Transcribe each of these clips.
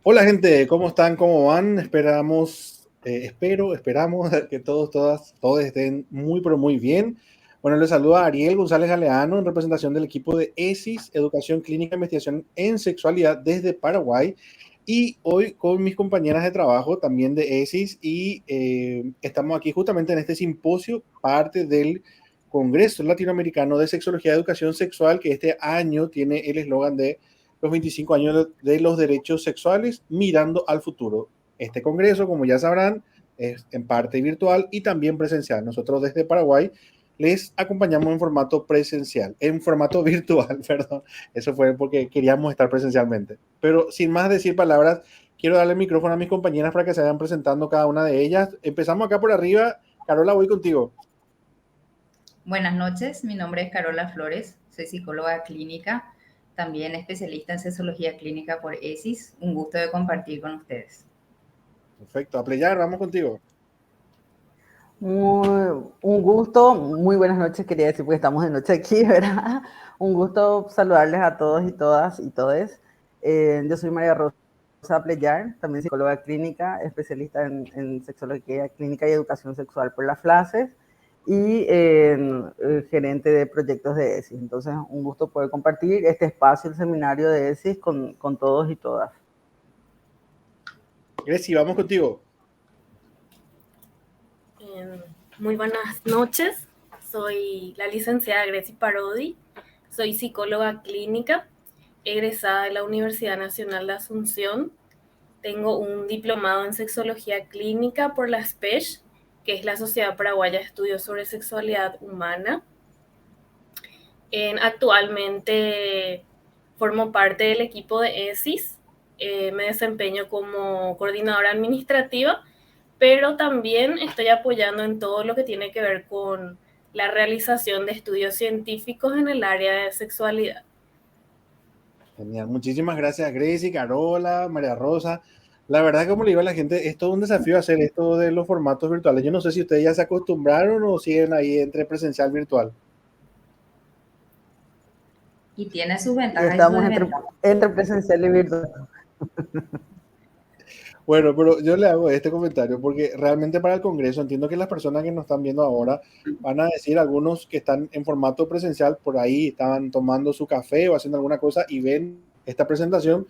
Hola gente, ¿cómo están? ¿Cómo van? Esperamos que todos estén muy, pero muy bien. Bueno, les saluda Ariel González Galeano en representación del equipo de ESIS, Educación Clínica e Investigación en Sexualidad desde Paraguay. Y hoy con mis compañeras de trabajo también de ESIS y estamos aquí justamente en este simposio, parte del Congreso Latinoamericano de Sexología y Educación Sexual, que este año tiene el eslogan de los 25 años de los derechos sexuales mirando al futuro. Este congreso, como ya sabrán, es en parte virtual y también presencial. Nosotros desde Paraguay les acompañamos en formato virtual, perdón. Eso fue porque queríamos estar presencialmente. Pero sin más decir palabras, quiero darle el micrófono a mis compañeras para que se vayan presentando cada una de ellas. Empezamos acá por arriba. Carola, voy contigo. Buenas noches, mi nombre es Carola Flores, soy psicóloga clínica, también especialista en sexología clínica por ESIS. Un gusto de compartir con ustedes. Perfecto. A playar, vamos contigo. Un gusto, muy buenas noches, quería decir, porque estamos de noche aquí, ¿verdad? Un gusto saludarles a todos y todas y todes. Yo soy María Rosa Pleyar, también psicóloga clínica, especialista en sexología clínica y educación sexual por las FLACES y gerente de proyectos de ESIS. Entonces, un gusto poder compartir este espacio, el seminario de ESIS con todos y todas. Grecia, vamos contigo. Muy buenas noches, soy la licenciada Grecia Parodi, soy psicóloga clínica, egresada de la Universidad Nacional de Asunción. Tengo un diplomado en sexología clínica por la SPESH, que es la Sociedad Paraguaya de Estudios sobre Sexualidad Humana. Actualmente formo parte del equipo de ESIS, me desempeño como coordinadora administrativa, pero también estoy apoyando en todo lo que tiene que ver con la realización de estudios científicos en el área de sexualidad. Genial, muchísimas gracias Gracie, Carola, María Rosa. La verdad que como le digo a la gente, es todo un desafío hacer esto de los formatos virtuales. Yo no sé si ustedes ya se acostumbraron o siguen ahí entre presencial y virtual. Y tiene sus ventajas y sus Estamos desventajas. entre presencial y virtual. Bueno, pero yo le hago este comentario porque realmente para el Congreso entiendo que las personas que nos están viendo ahora van a decir, algunos que están en formato presencial, por ahí estaban tomando su café o haciendo alguna cosa y ven esta presentación,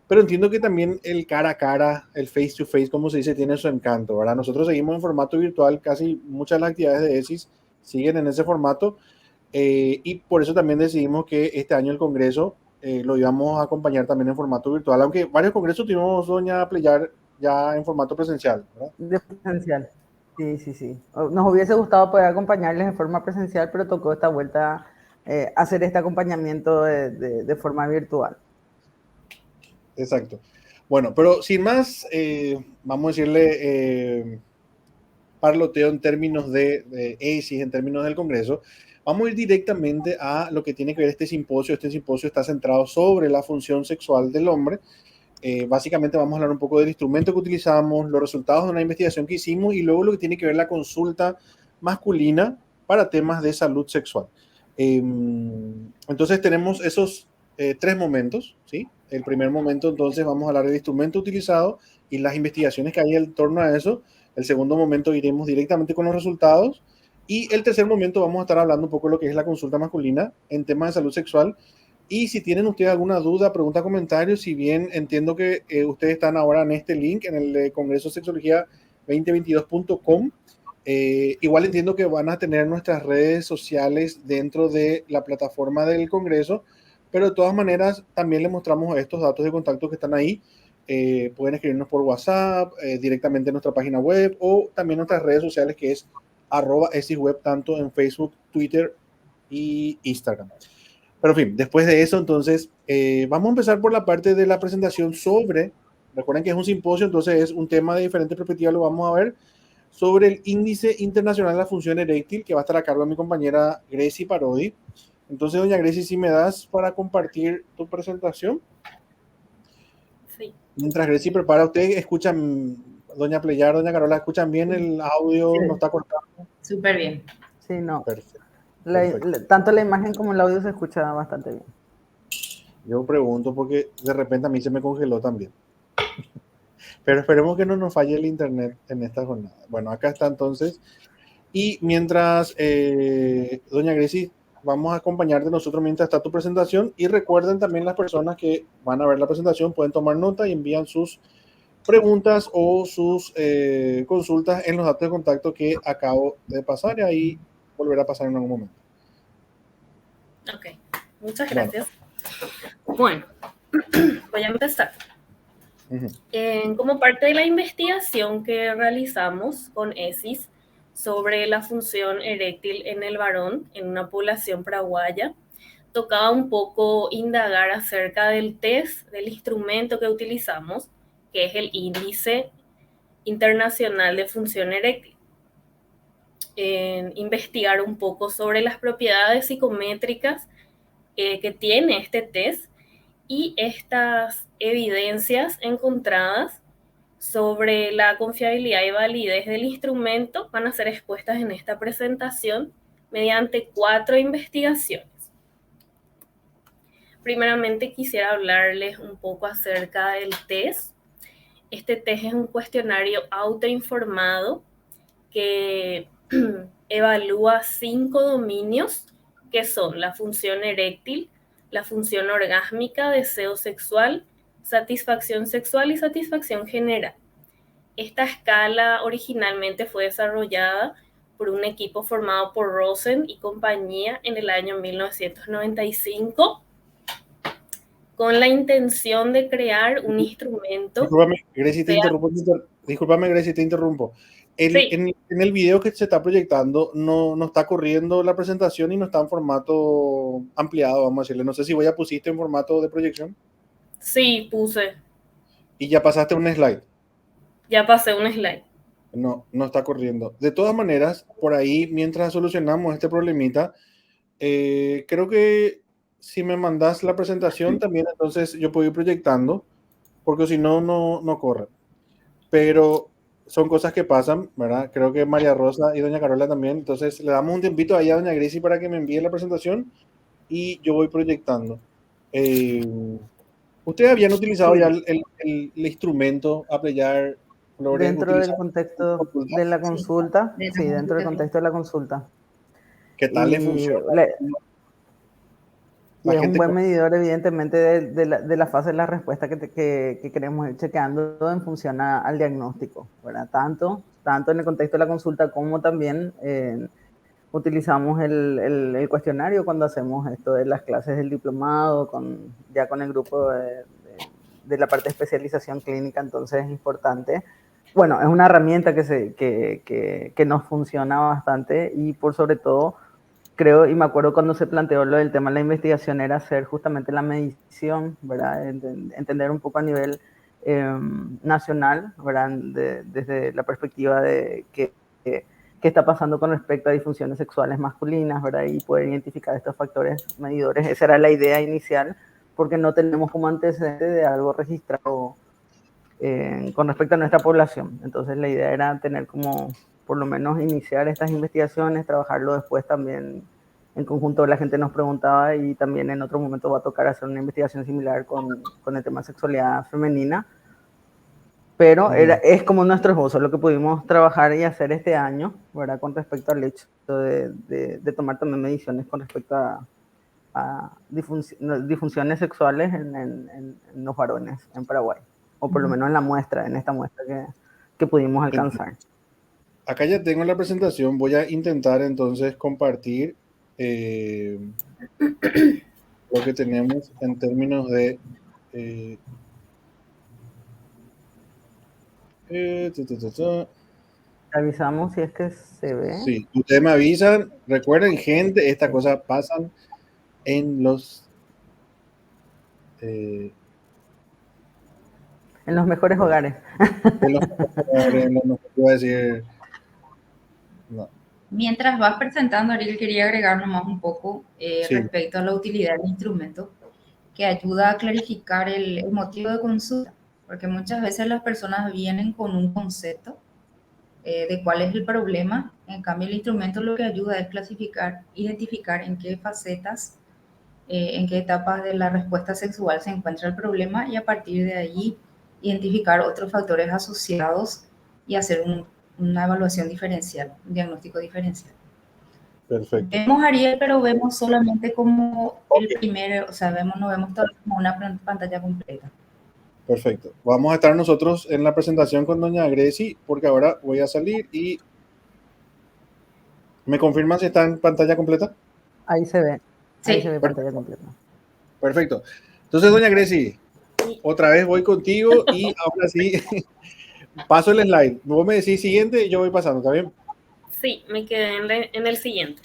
pero entiendo que también el cara a cara, el face to face, como se dice, tiene su encanto, ¿verdad? Nosotros seguimos en formato virtual, casi muchas de las actividades de ESIS siguen en ese formato, y por eso también decidimos que este año el Congreso lo íbamos a acompañar también en formato virtual, aunque varios congresos tuvimos, doña Pleyar, ya en formato presencial, ¿verdad? De presencial. Sí, sí, sí. Nos hubiese gustado poder acompañarles en forma presencial, pero tocó esta vuelta hacer este acompañamiento de forma virtual. Exacto. Bueno, pero sin más, vamos a decirle parloteo en términos de ESIS, en términos del Congreso. Vamos a ir directamente a lo que tiene que ver este simposio. Este simposio está centrado sobre la función sexual del hombre. Básicamente vamos a hablar un poco del instrumento que utilizamos, los resultados de una investigación que hicimos y luego lo que tiene que ver la consulta masculina para temas de salud sexual. Entonces tenemos esos tres momentos, ¿sí? El primer momento, entonces, vamos a hablar del instrumento utilizado y las investigaciones que hay en torno a eso. El segundo momento iremos directamente con los resultados. Y el tercer momento vamos a estar hablando un poco de lo que es la consulta masculina en temas de salud sexual. Y si tienen ustedes alguna duda, pregunta, comentario, si bien entiendo que ustedes están ahora en este link, en el Congreso Sexología 2022.com, igual entiendo que van a tener nuestras redes sociales dentro de la plataforma del Congreso, pero de todas maneras también les mostramos estos datos de contacto que están ahí. Pueden escribirnos por WhatsApp, directamente en nuestra página web o también nuestras redes sociales que es @esisweb, tanto en Facebook, Twitter y Instagram. Pero en fin, después de eso, entonces, vamos a empezar por la parte de la presentación sobre, recuerden que es un simposio, entonces es un tema de diferentes perspectivas, lo vamos a ver, sobre el Índice Internacional de la Función Eréctil, que va a estar a cargo de mi compañera Gracie Parodi. Entonces, doña Gracie, si me das para compartir tu presentación. Sí. Mientras Gracie prepara, ¿ustedes escuchan, doña Pleyar, doña Carola, escuchan bien el audio? Sí. ¿No está cortado? Súper bien. Sí, no. Perfecto. Perfecto. Tanto la imagen como el audio se escucha bastante bien. Yo pregunto porque de repente a mí se me congeló también. Pero esperemos que no nos falle el internet en esta jornada. Bueno, acá está entonces. Y mientras, doña Grecy, vamos a acompañarte nosotros mientras está tu presentación. Y recuerden también las personas que van a ver la presentación pueden tomar nota y envían sus preguntas o sus consultas en los datos de contacto que acabo de pasar y ahí volverá a pasar en algún momento. Ok, muchas gracias. Bueno, voy a empezar. Como parte de la investigación que realizamos con ESIS sobre la función eréctil en el varón en una población paraguaya, tocaba un poco indagar acerca del test, del instrumento que utilizamos, que es el Índice Internacional de Función Eréctil. Investigar un poco sobre las propiedades psicométricas que tiene este test y estas evidencias encontradas sobre la confiabilidad y validez del instrumento van a ser expuestas en esta presentación mediante 4 investigaciones. Primeramente quisiera hablarles un poco acerca del test. Este test es un cuestionario autoinformado que evalúa 5 dominios que son la función eréctil, la función orgásmica, deseo sexual, satisfacción sexual y satisfacción general. Esta escala originalmente fue desarrollada por un equipo formado por Rosen y compañía en el año 1995 con la intención de crear un instrumento. Discúlpame, Gracie, te interrumpo. Sí. En el video que se está proyectando no está corriendo la presentación y no está en formato ampliado, vamos a decirle. No sé si ya pusiste en formato de proyección. Sí, puse. ¿Y ya pasaste un slide? Ya pasé un slide. No está corriendo. De todas maneras, por ahí, mientras solucionamos este problemita, creo que si me mandas la presentación también, entonces yo puedo ir proyectando, porque si no, no corre. Pero son cosas que pasan, ¿verdad? Creo que María Rosa y doña Carola también. Entonces le damos un tiempito ahí a doña Gracie para que me envíe la presentación y yo voy proyectando. ¿Ustedes habían utilizado ya el instrumento Applayar Flores? Dentro del contexto de la consulta, sí, dentro del contexto de la consulta. ¿Qué tal le funciona? Y es un buen medidor, evidentemente, de la fase de la respuesta que queremos ir chequeando en función al diagnóstico, ¿verdad? Tanto en el contexto de la consulta como también utilizamos el cuestionario cuando hacemos esto de las clases del diplomado, ya con el grupo de la parte de especialización clínica, entonces es importante. Bueno, es una herramienta que nos funciona bastante y por sobre todo, creo, y me acuerdo cuando se planteó lo del tema de la investigación, era hacer justamente la medición, ¿verdad? Entender un poco a nivel nacional, ¿verdad? Desde la perspectiva de qué está pasando con respecto a disfunciones sexuales masculinas, ¿verdad? Y poder identificar estos factores medidores. Esa era la idea inicial, porque no tenemos como antecedente de algo registrado con respecto a nuestra población. Entonces la idea era tener como, por lo menos, iniciar estas investigaciones, trabajarlo después también en conjunto. La gente nos preguntaba y también en otro momento va a tocar hacer una investigación similar con el tema de sexualidad femenina. Pero es como nuestro esbozo, lo que pudimos trabajar y hacer este año, ¿verdad? Con respecto al hecho de tomar también mediciones con respecto a disfunciones sexuales en los varones en Paraguay, o por lo menos en esta muestra que pudimos alcanzar. Acá ya tengo la presentación, voy a intentar entonces compartir lo que tenemos en términos de Avisamos si es que se ve. Sí, ustedes me avisan. Recuerden, gente, estas cosas pasan en los en los mejores hogares. En los mejores hogares, no iba a decir. No. Mientras vas presentando, Ariel, quería agregar nomás un poco Sí. respecto a la utilidad del instrumento, que ayuda a clarificar el motivo de consulta, porque muchas veces las personas vienen con un concepto de cuál es el problema. En cambio, el instrumento lo que ayuda es clasificar, identificar en qué facetas, en qué etapas de la respuesta sexual se encuentra el problema y a partir de allí identificar otros factores asociados y hacer una evaluación diferencial, un diagnóstico diferencial. Perfecto. Vemos Ariel, pero vemos solamente como el Ok. primer, o sea, no vemos todo como una pantalla completa. Perfecto. Vamos a estar nosotros en la presentación con doña Greci, porque ahora voy a salir y ¿me confirman si está en pantalla completa? Ahí se ve. Ahí se Sí, ve pantalla completa. Perfecto. Entonces, doña Greci, Sí. otra vez voy contigo y ahora sí paso el slide. Vos me decís siguiente y yo voy pasando, ¿está bien? Sí, me quedé en el siguiente.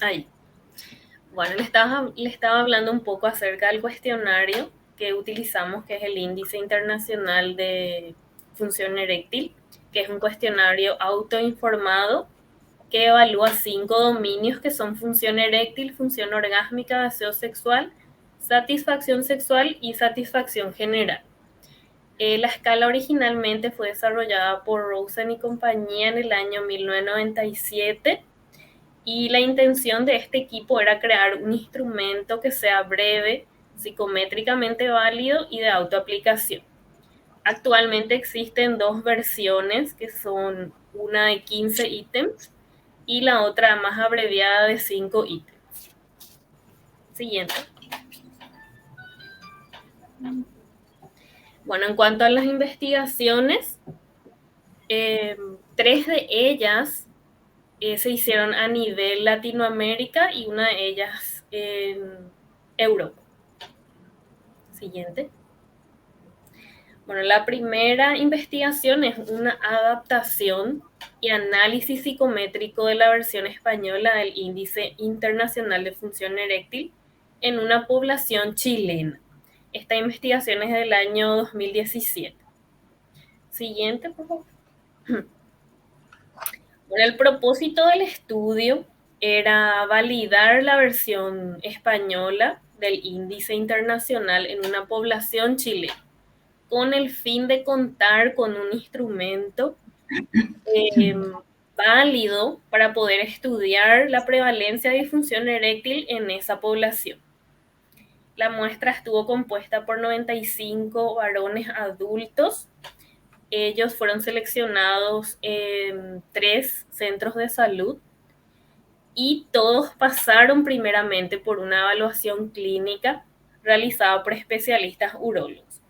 Ahí. Bueno, le estaba hablando un poco acerca del cuestionario que utilizamos, que es el Índice Internacional de Función Eréctil, que es un cuestionario autoinformado que evalúa 5 dominios que son función eréctil, función orgásmica, deseo sexual, satisfacción sexual y satisfacción general. La escala originalmente fue desarrollada por Rosen y compañía en el año 1997 y la intención de este equipo era crear un instrumento que sea breve, psicométricamente válido y de autoaplicación. Actualmente existen 2 versiones, que son una de 15 ítems y la otra más abreviada de 5 ítems. Siguiente. Bueno, en cuanto a las investigaciones, 3 de ellas se hicieron a nivel Latinoamérica y una de ellas en Europa. Siguiente. Bueno, la primera investigación es una adaptación y análisis psicométrico de la versión española del Índice Internacional de Función Eréctil en una población chilena. Esta investigación es del año 2017. Siguiente, por favor. Bueno, el propósito del estudio era validar la versión española del índice internacional en una población chilena, con el fin de contar con un instrumento válido para poder estudiar la prevalencia de disfunción eréctil en esa población. La muestra estuvo compuesta por 95 varones adultos. Ellos fueron seleccionados en 3 centros de salud y todos pasaron primeramente por una evaluación clínica realizada por especialistas urólogos.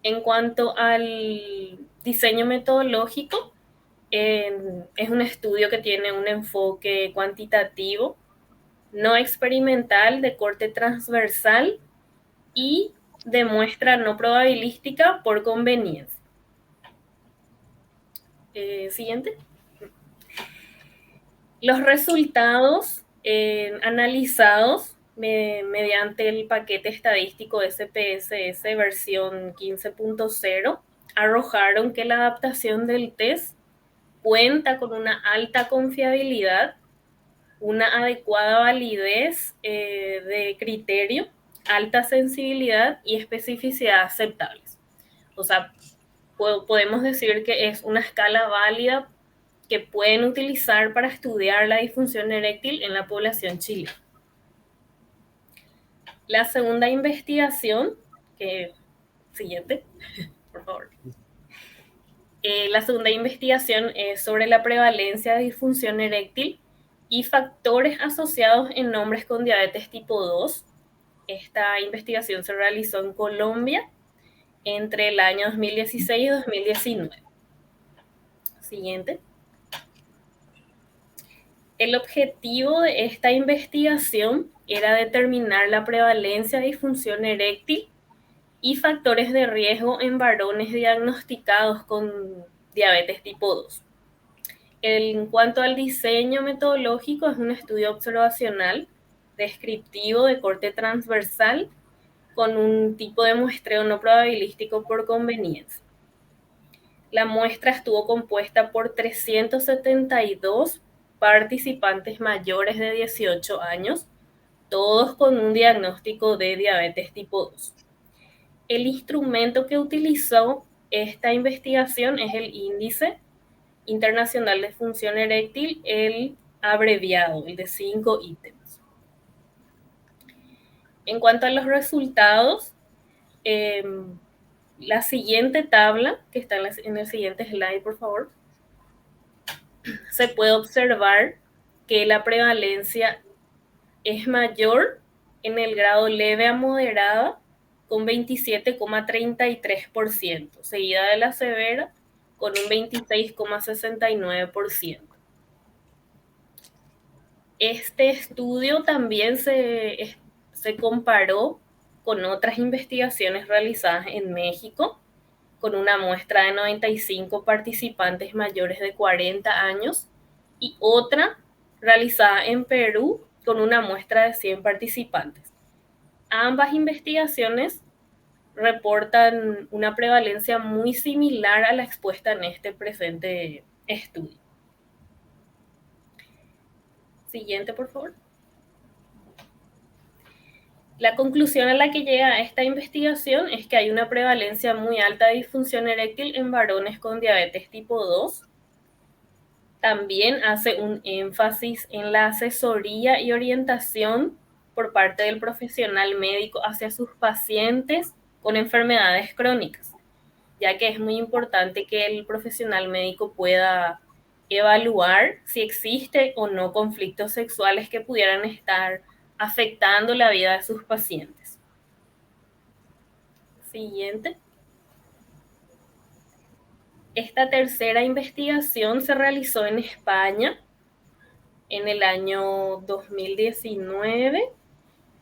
En cuanto al diseño metodológico, es un estudio que tiene un enfoque cuantitativo, no experimental, de corte transversal y de muestra no probabilística por conveniencia. Siguiente. Los resultados analizados mediante el paquete estadístico SPSS versión 15.0 arrojaron que la adaptación del test cuenta con una alta confiabilidad, una adecuada validez de criterio, alta sensibilidad y especificidad aceptables. O sea, podemos decir que es una escala válida que pueden utilizar para estudiar la disfunción eréctil en la población chilena. La segunda investigación, siguiente, por favor. La segunda investigación es sobre la prevalencia de disfunción eréctil y factores asociados en hombres con diabetes tipo 2. Esta investigación se realizó en Colombia entre el año 2016 y 2019. Siguiente. El objetivo de esta investigación era determinar la prevalencia de disfunción eréctil y factores de riesgo en varones diagnosticados con diabetes tipo 2. En cuanto al diseño metodológico, es un estudio observacional descriptivo de corte transversal con un tipo de muestreo no probabilístico por conveniencia. La muestra estuvo compuesta por 372 participantes mayores de 18 años, todos con un diagnóstico de diabetes tipo 2. El instrumento que utilizó esta investigación es el Índice Internacional de Función Eréctil, el abreviado, el de 5 ítems. En cuanto a los resultados, La siguiente tabla, que está en el siguiente slide, por favor, se puede observar que la prevalencia es mayor en el grado leve a moderada, con 27,33%, seguida de la severa con un 26,69%. Este estudio también se comparó con otras investigaciones realizadas en México, con una muestra de 95 participantes mayores de 40 años y otra realizada en Perú con una muestra de 100 participantes. Ambas investigaciones reportan una prevalencia muy similar a la expuesta en este presente estudio. Siguiente, por favor. La conclusión a la que llega esta investigación es que hay una prevalencia muy alta de disfunción eréctil en varones con diabetes tipo 2. También hace un énfasis en la asesoría y orientación por parte del profesional médico hacia sus pacientes con enfermedades crónicas, ya que es muy importante que el profesional médico pueda evaluar si existe o no conflictos sexuales que pudieran estar afectando la vida de sus pacientes. Siguiente. Esta tercera investigación se realizó en España en el año 2019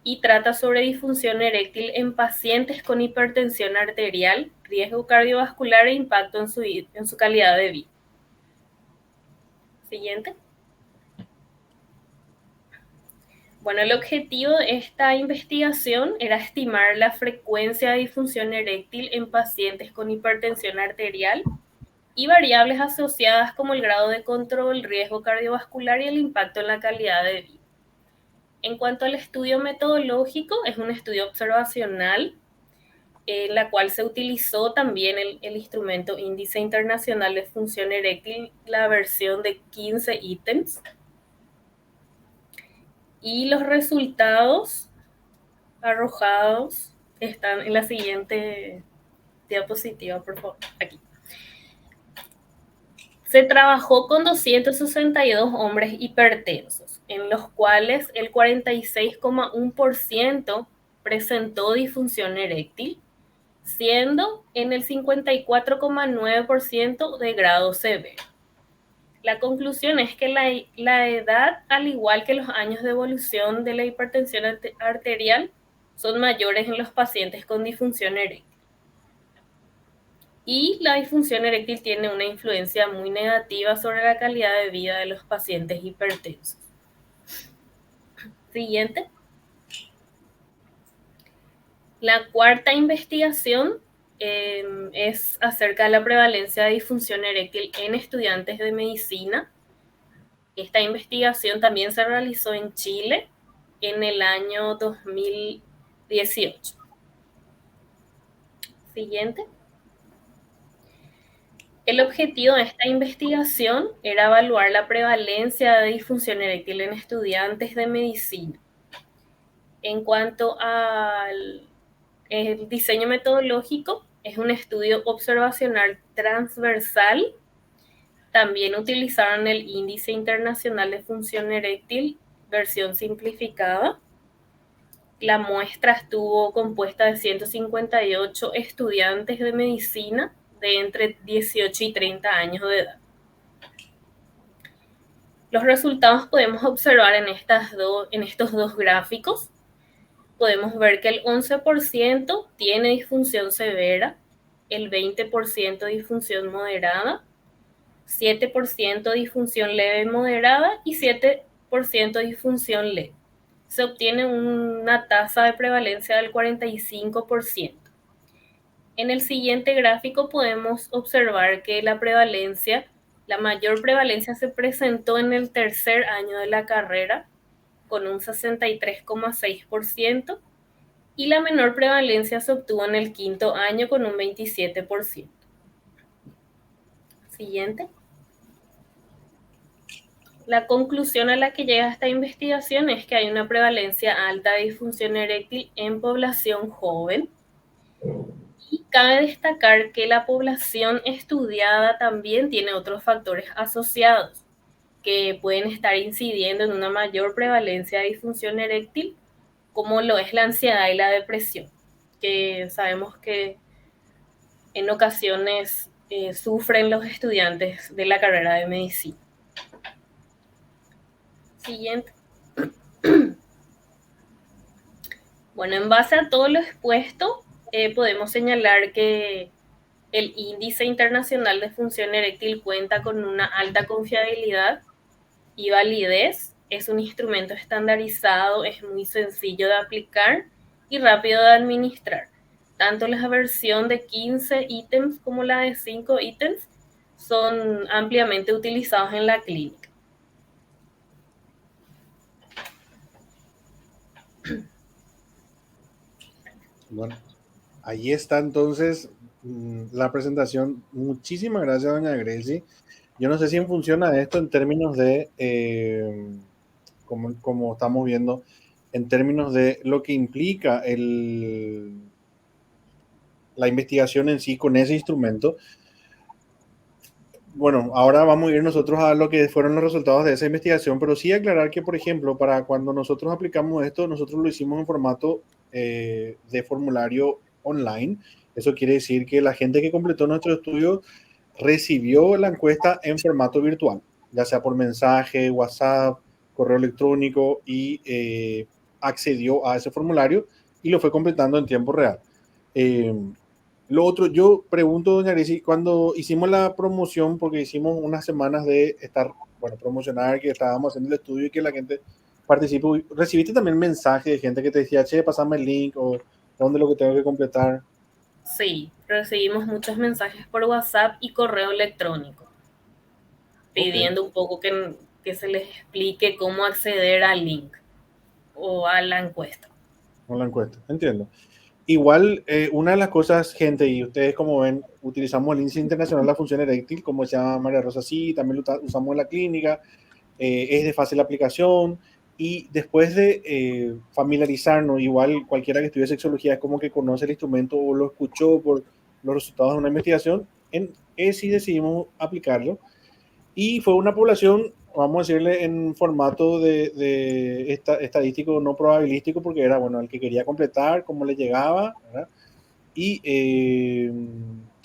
y trata sobre disfunción eréctil en pacientes con hipertensión arterial, riesgo cardiovascular e impacto en su calidad de vida. Siguiente. Bueno, el objetivo de esta investigación era estimar la frecuencia de disfunción eréctil en pacientes con hipertensión arterial y variables asociadas como el grado de control, riesgo cardiovascular y el impacto en la calidad de vida. En cuanto al estudio metodológico, es un estudio observacional en la cual se utilizó también el instrumento Índice Internacional de Función Eréctil, la versión de 15 ítems. Y los resultados arrojados están en la siguiente diapositiva, por favor, aquí. Se trabajó con 262 hombres hipertensos, en los cuales el 46,1% presentó disfunción eréctil, siendo en el 54,9% de grado severo. La conclusión es que la edad, al igual que los años de evolución de la hipertensión arterial, son mayores en los pacientes con disfunción eréctil. Y la disfunción eréctil tiene una influencia muy negativa sobre la calidad de vida de los pacientes hipertensos. Siguiente. La cuarta investigación es acerca de la prevalencia de disfunción eréctil en estudiantes de medicina. Esta investigación también se realizó en Chile en el año 2018. Siguiente. El objetivo de esta investigación era evaluar la prevalencia de disfunción eréctil en estudiantes de medicina. En cuanto al diseño metodológico, es un estudio observacional transversal. También utilizaron el Índice Internacional de Función Eréctil, versión simplificada. La muestra estuvo compuesta de 158 estudiantes de medicina de entre 18 y 30 años de edad. Los resultados podemos observar en estos dos gráficos. Podemos ver que el 11% tiene disfunción severa, el 20% disfunción moderada, 7% disfunción leve moderada y 7% disfunción leve. Se obtiene una tasa de prevalencia del 45%. En el siguiente gráfico podemos observar que la mayor prevalencia se presentó en el tercer año de la carrera, con un 63,6%, y la menor prevalencia se obtuvo en el quinto año con un 27%. Siguiente. La conclusión a la que llega esta investigación es que hay una prevalencia alta de disfunción eréctil en población joven. Y cabe destacar que la población estudiada también tiene otros factores asociados que pueden estar incidiendo en una mayor prevalencia de disfunción eréctil, como lo es la ansiedad y la depresión, que sabemos que en ocasiones sufren los estudiantes de la carrera de medicina. Siguiente. Bueno, en base a todo lo expuesto, podemos señalar que el Índice Internacional de Función Eréctil cuenta con una alta confiabilidad y validez. Es un instrumento estandarizado, es muy sencillo de aplicar y rápido de administrar. Tanto la versión de 15 ítems como la de 5 ítems son ampliamente utilizados en la clínica. Bueno, ahí está entonces la presentación. Muchísimas gracias, doña Gracie. Yo no sé si funciona esto en términos de, como estamos viendo, en términos de lo que implica la investigación en sí con ese instrumento. Bueno, ahora vamos a ir nosotros a lo que fueron los resultados de esa investigación, pero sí aclarar que, por ejemplo, para cuando nosotros aplicamos esto, nosotros lo hicimos en formato de formulario online. Eso quiere decir que la gente que completó nuestro estudio recibió la encuesta en formato virtual, ya sea por mensaje, WhatsApp, correo electrónico y accedió a ese formulario y lo fue completando en tiempo real. Lo otro, yo pregunto, doña Gracie, cuando hicimos la promoción, porque hicimos unas semanas de estar, bueno, promocionar que estábamos haciendo el estudio y que la gente participó, ¿recibiste también mensajes de gente que te decía, che, pasame el link o dónde lo que tengo que completar? Sí, recibimos muchos mensajes por WhatsApp y correo electrónico, pidiendo un poco que se les explique cómo acceder al link o a la encuesta. Con la encuesta, entiendo. Igual, una de las cosas, gente, y ustedes como ven, utilizamos el Índice Internacional de la Función Eréctil, como se llama María Rosa, sí, también lo usamos en la clínica, es de fácil aplicación, y después de familiarizarnos, igual cualquiera que estudie sexología es como que conoce el instrumento o lo escuchó por los resultados de una investigación, en ESI decidimos aplicarlo, y fue una población, vamos a decirle, en formato de estadístico no probabilístico, porque era, bueno, el que quería completar, cómo le llegaba, ¿verdad? Y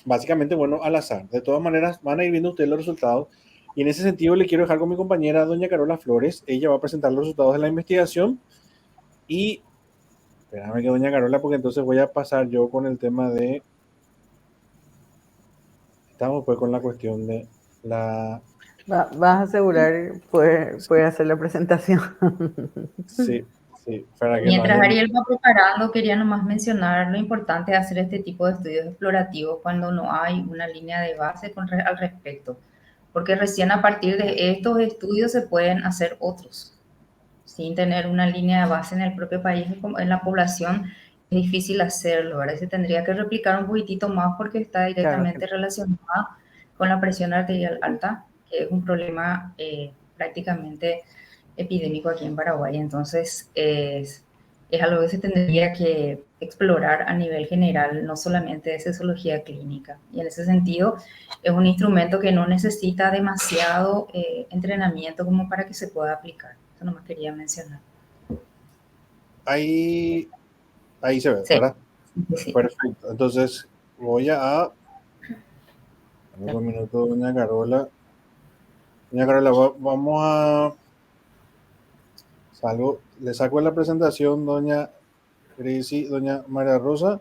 básicamente, bueno, al azar. De todas maneras, van a ir viendo ustedes los resultados. Y en ese sentido, le quiero dejar con mi compañera, doña Carola Flores. Ella va a presentar los resultados de la investigación. Y, espérame que doña Carola, porque entonces voy a pasar yo con el tema de... Estamos pues con la cuestión de la... Vas a asegurar poder hacer la presentación. Sí, sí, para que Mientras no haya... Ariel va preparando, quería nomás mencionar lo importante de hacer este tipo de estudios explorativos cuando no hay una línea de base al respecto, porque recién a partir de estos estudios se pueden hacer otros. Sin tener una línea de base en el propio país, en la población, es difícil hacerlo, ¿verdad? Se tendría que replicar un poquitito más porque está directamente relacionada con la presión arterial alta, que es un problema prácticamente epidémico aquí en Paraguay. Entonces, es algo que se tendría que explorar a nivel general, no solamente de sexología clínica. Y en ese sentido, es un instrumento que no necesita demasiado entrenamiento como para que se pueda aplicar. Eso no me quería mencionar. Ahí se ve, Sí. ¿verdad? Sí. Perfecto. Entonces, voy a... Un minuto, doña Carola. Doña Carola, vamos a... Le saco la presentación, doña Gracie, doña María Rosa.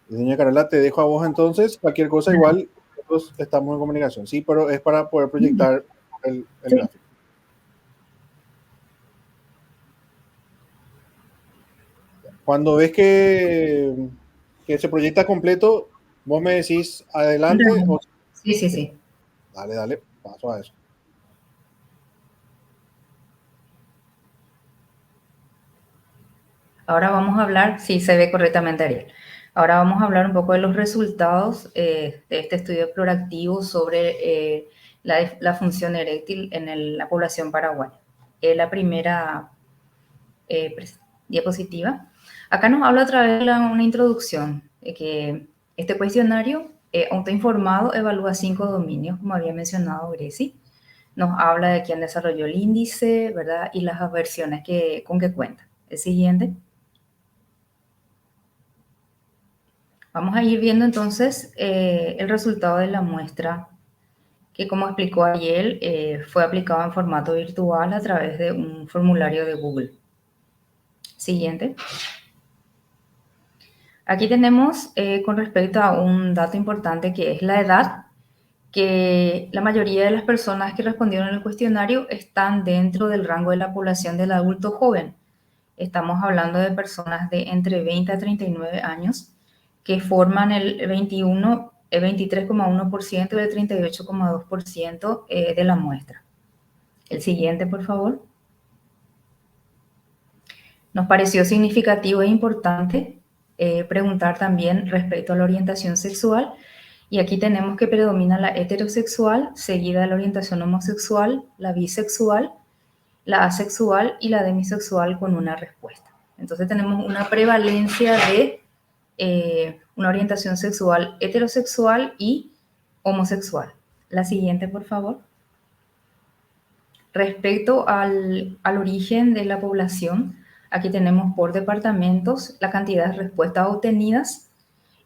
Y doña Carola, te dejo a vos entonces. Cualquier cosa, igual, nosotros estamos en comunicación. Sí, pero es para poder proyectar el gráfico. Cuando ves que se proyecta completo, vos me decís adelante. O... Sí. Dale, paso a eso. Ahora vamos a hablar, sí, se ve correctamente, Ariel. Ahora vamos a hablar un poco de los resultados de este estudio explorativo sobre la función eréctil en la población paraguaya. La primera diapositiva. Acá nos habla a través de una introducción que este cuestionario autoinformado evalúa 5 dominios, como había mencionado Greci. Nos habla de quién desarrolló el índice, ¿verdad? Y las versiones con que cuenta. El siguiente. Vamos a ir viendo entonces el resultado de la muestra, que como explicó Ariel, fue aplicado en formato virtual a través de un formulario de Google. Siguiente. Aquí tenemos con respecto a un dato importante que es la edad, que la mayoría de las personas que respondieron al cuestionario están dentro del rango de la población del adulto joven. Estamos hablando de personas de entre 20 a 39 años que forman el 23,1% y el 38,2% de la muestra. El siguiente, por favor. Nos pareció significativo e importante preguntar también respecto a la orientación sexual. Y aquí tenemos que predomina la heterosexual, seguida de la orientación homosexual, la bisexual, la asexual y la demisexual con una respuesta. Entonces tenemos una prevalencia de una orientación sexual heterosexual y homosexual. La siguiente, por favor. Respecto al origen de la población, aquí tenemos por departamentos la cantidad de respuestas obtenidas.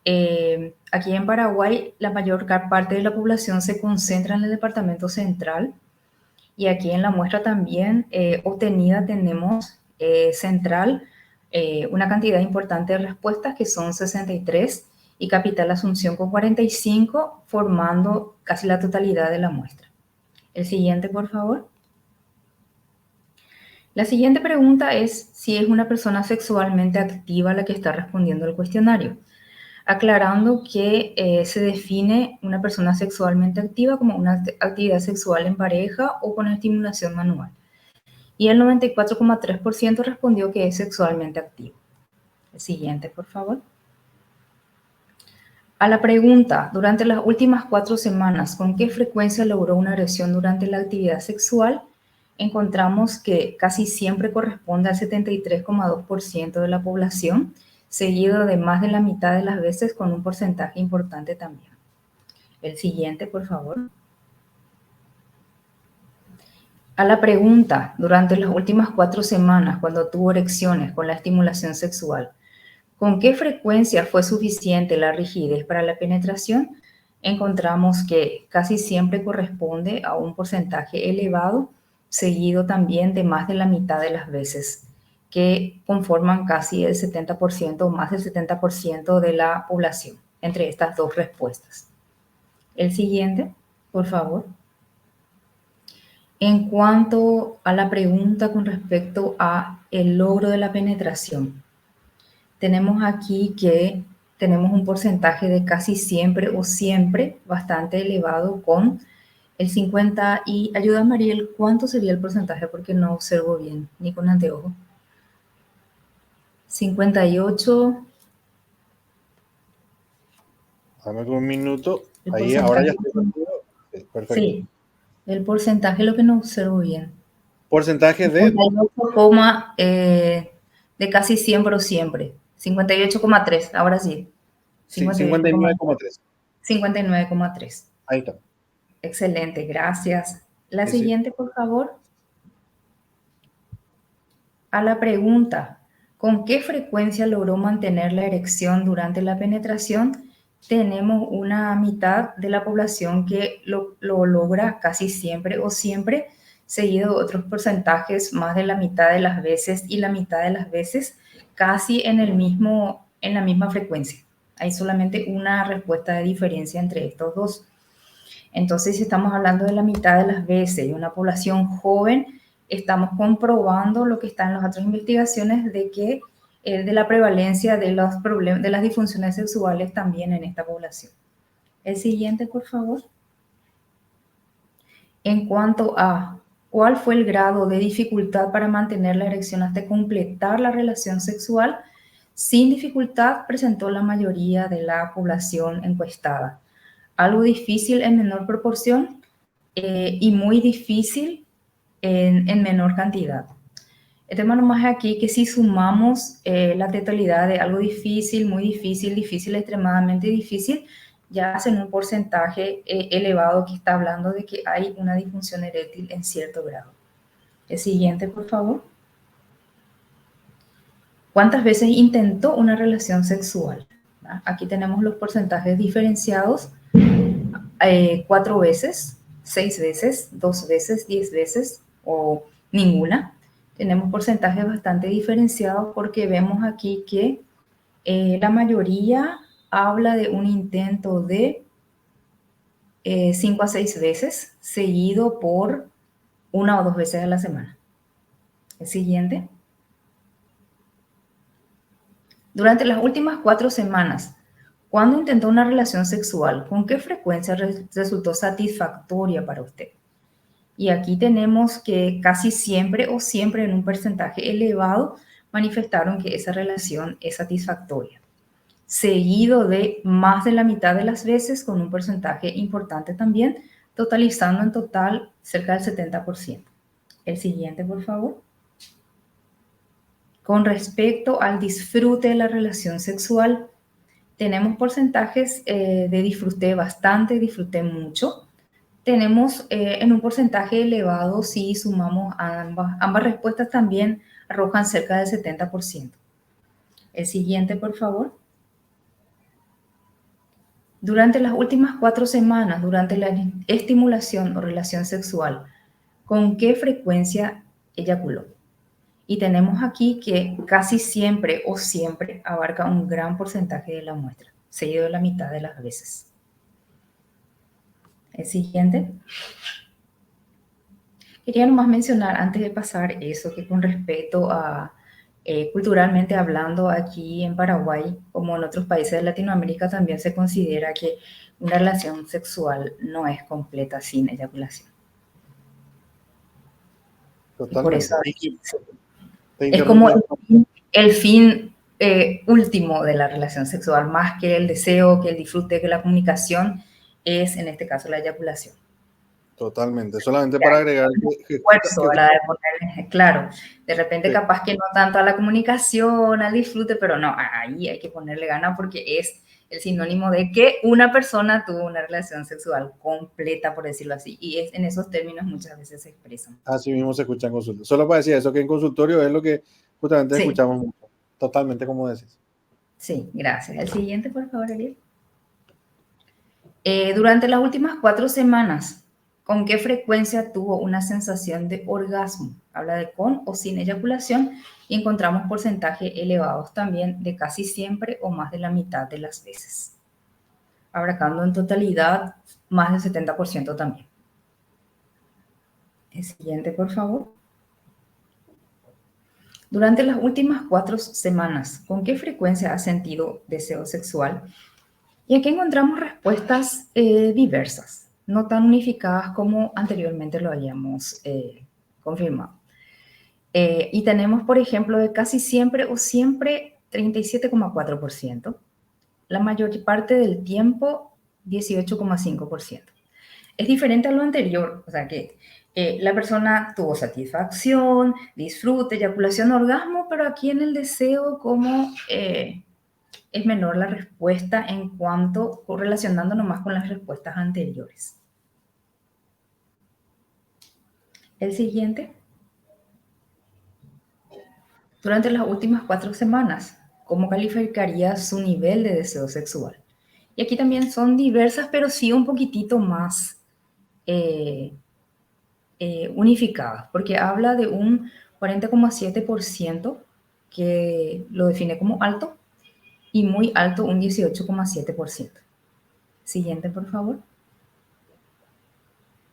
Aquí en Paraguay, la mayor parte de la población se concentra en el departamento central. Y aquí en la muestra también obtenida tenemos central una cantidad importante de respuestas que son 63 y capital Asunción con 45, formando casi la totalidad de la muestra. El siguiente, por favor. La siguiente pregunta es si es una persona sexualmente activa la que está respondiendo al cuestionario, aclarando que se define una persona sexualmente activa como una actividad sexual en pareja o con estimulación manual. Y el 94,3% respondió que es sexualmente activo. El siguiente, por favor. A la pregunta, durante las últimas 4 semanas, ¿con qué frecuencia logró una erección durante la actividad sexual? Encontramos que casi siempre corresponde al 73,2% de la población, seguido de más de la mitad de las veces con un porcentaje importante también. El siguiente, por favor. A la pregunta, durante las últimas 4 semanas, cuando tuvo erecciones con la estimulación sexual, ¿con qué frecuencia fue suficiente la rigidez para la penetración? Encontramos que casi siempre corresponde a un porcentaje elevado, seguido también de más de la mitad de las veces, que conforman casi el 70% o más del 70% de la población, entre estas dos respuestas. El siguiente, por favor. En cuanto a la pregunta con respecto a el logro de la penetración, tenemos aquí que tenemos un porcentaje de casi siempre o siempre bastante elevado con el 50 y ayuda Mariel, ¿cuánto sería el porcentaje? Porque no observo bien, ni con anteojo. 58. Dame un minuto. Ahí, ahora ya estoy contigo. Sí, perfecto. Sí, el porcentaje es lo que no observo bien. Porcentaje de... 58, de casi siempre o siempre. 58,3, ahora sí. 59,3. 59,3. Ahí está. Excelente, gracias. La Sí, siguiente, por favor. A la pregunta, ¿con qué frecuencia logró mantener la erección durante la penetración? Tenemos una mitad de la población que lo logra casi siempre o siempre, seguido de otros porcentajes, más de la mitad de las veces y la mitad de las veces casi en la misma frecuencia. Hay solamente una respuesta de diferencia entre estos dos. Entonces, si estamos hablando de la mitad de las veces y una población joven, estamos comprobando lo que está en las otras investigaciones de que de la prevalencia de los problemas, de las disfunciones sexuales también en esta población. El siguiente, por favor. En cuanto a cuál fue el grado de dificultad para mantener la erección hasta completar la relación sexual, sin dificultad presentó la mayoría de la población encuestada. Algo difícil en menor proporción y muy difícil en menor cantidad. El tema nomás es aquí que si sumamos la totalidad de algo difícil, muy difícil, difícil, extremadamente difícil, ya hacen un porcentaje elevado que está hablando de que hay una disfunción eréctil en cierto grado. El siguiente, por favor. ¿Cuántas veces intentó una relación sexual? Aquí tenemos los porcentajes diferenciados. 4 veces, 6 veces, 2 veces, 10 veces o ninguna. Tenemos porcentajes bastante diferenciados porque vemos aquí que la mayoría habla de un intento de 5 a 6 veces, seguido por 1 o 2 veces a la semana. El siguiente. Durante las últimas 4 semanas, ¿cuándo intentó una relación sexual? ¿Con qué frecuencia resultó satisfactoria para usted? Y aquí tenemos que casi siempre o siempre en un porcentaje elevado manifestaron que esa relación es satisfactoria, seguido de más de la mitad de las veces con un porcentaje importante también, totalizando en total cerca del 70%. El siguiente, por favor. Con respecto al disfrute de la relación sexual, tenemos porcentajes de disfruté bastante, disfruté mucho. Tenemos en un porcentaje elevado, si sumamos ambas respuestas también arrojan cerca del 70%. El siguiente, por favor. Durante las últimas 4 semanas, durante la estimulación o relación sexual, ¿con qué frecuencia eyaculó? Y tenemos aquí que casi siempre o siempre abarca un gran porcentaje de la muestra, seguido de la mitad de las veces. El siguiente. Quería nomás mencionar antes de pasar eso, que con respecto a, culturalmente hablando, aquí en Paraguay, como en otros países de Latinoamérica, también se considera que una relación sexual no es completa sin eyaculación. Totalmente. Y por eso Te es como interrumpo. el fin último de la relación sexual, más que el deseo, que el disfrute, que la comunicación, es en este caso la eyaculación. Totalmente, solamente para agregar esfuerzo, ¿verdad? De ponerle, claro, de repente sí, capaz que no tanto a la comunicación, al disfrute, pero no, ahí hay que ponerle ganas porque es el sinónimo de que una persona tuvo una relación sexual completa, por decirlo así, y es, en esos términos muchas veces se expresan. Así mismo se escucha en consultorio. Solo para decir eso, que en consultorio es lo que justamente sí, escuchamos mucho, totalmente como decís. Sí, gracias. El siguiente, por favor, Ariel. Durante las últimas 4 semanas, ¿con qué frecuencia tuvo una sensación de orgasmo? Habla de con o sin eyaculación y encontramos porcentajes elevados también de casi siempre o más de la mitad de las veces, abarcando en totalidad más del 70% también. El siguiente, por favor. Durante las últimas 4 semanas, ¿con qué frecuencia ha sentido deseo sexual? Y aquí encontramos respuestas diversas, no tan unificadas como anteriormente lo habíamos confirmado. Y tenemos, por ejemplo, de casi siempre o siempre 37,4%. La mayor parte del tiempo, 18,5%. Es diferente a lo anterior, o sea que la persona tuvo satisfacción, disfrute, eyaculación, orgasmo, pero aquí en el deseo como... es menor la respuesta en cuanto, relacionando nomás con las respuestas anteriores. El siguiente. Durante las últimas 4 semanas, ¿cómo calificaría su nivel de deseo sexual? Y aquí también son diversas, pero sí un poquitito más unificadas, porque habla de un 40,7% que lo define como alto, y muy alto, un 18,7%. Siguiente, por favor.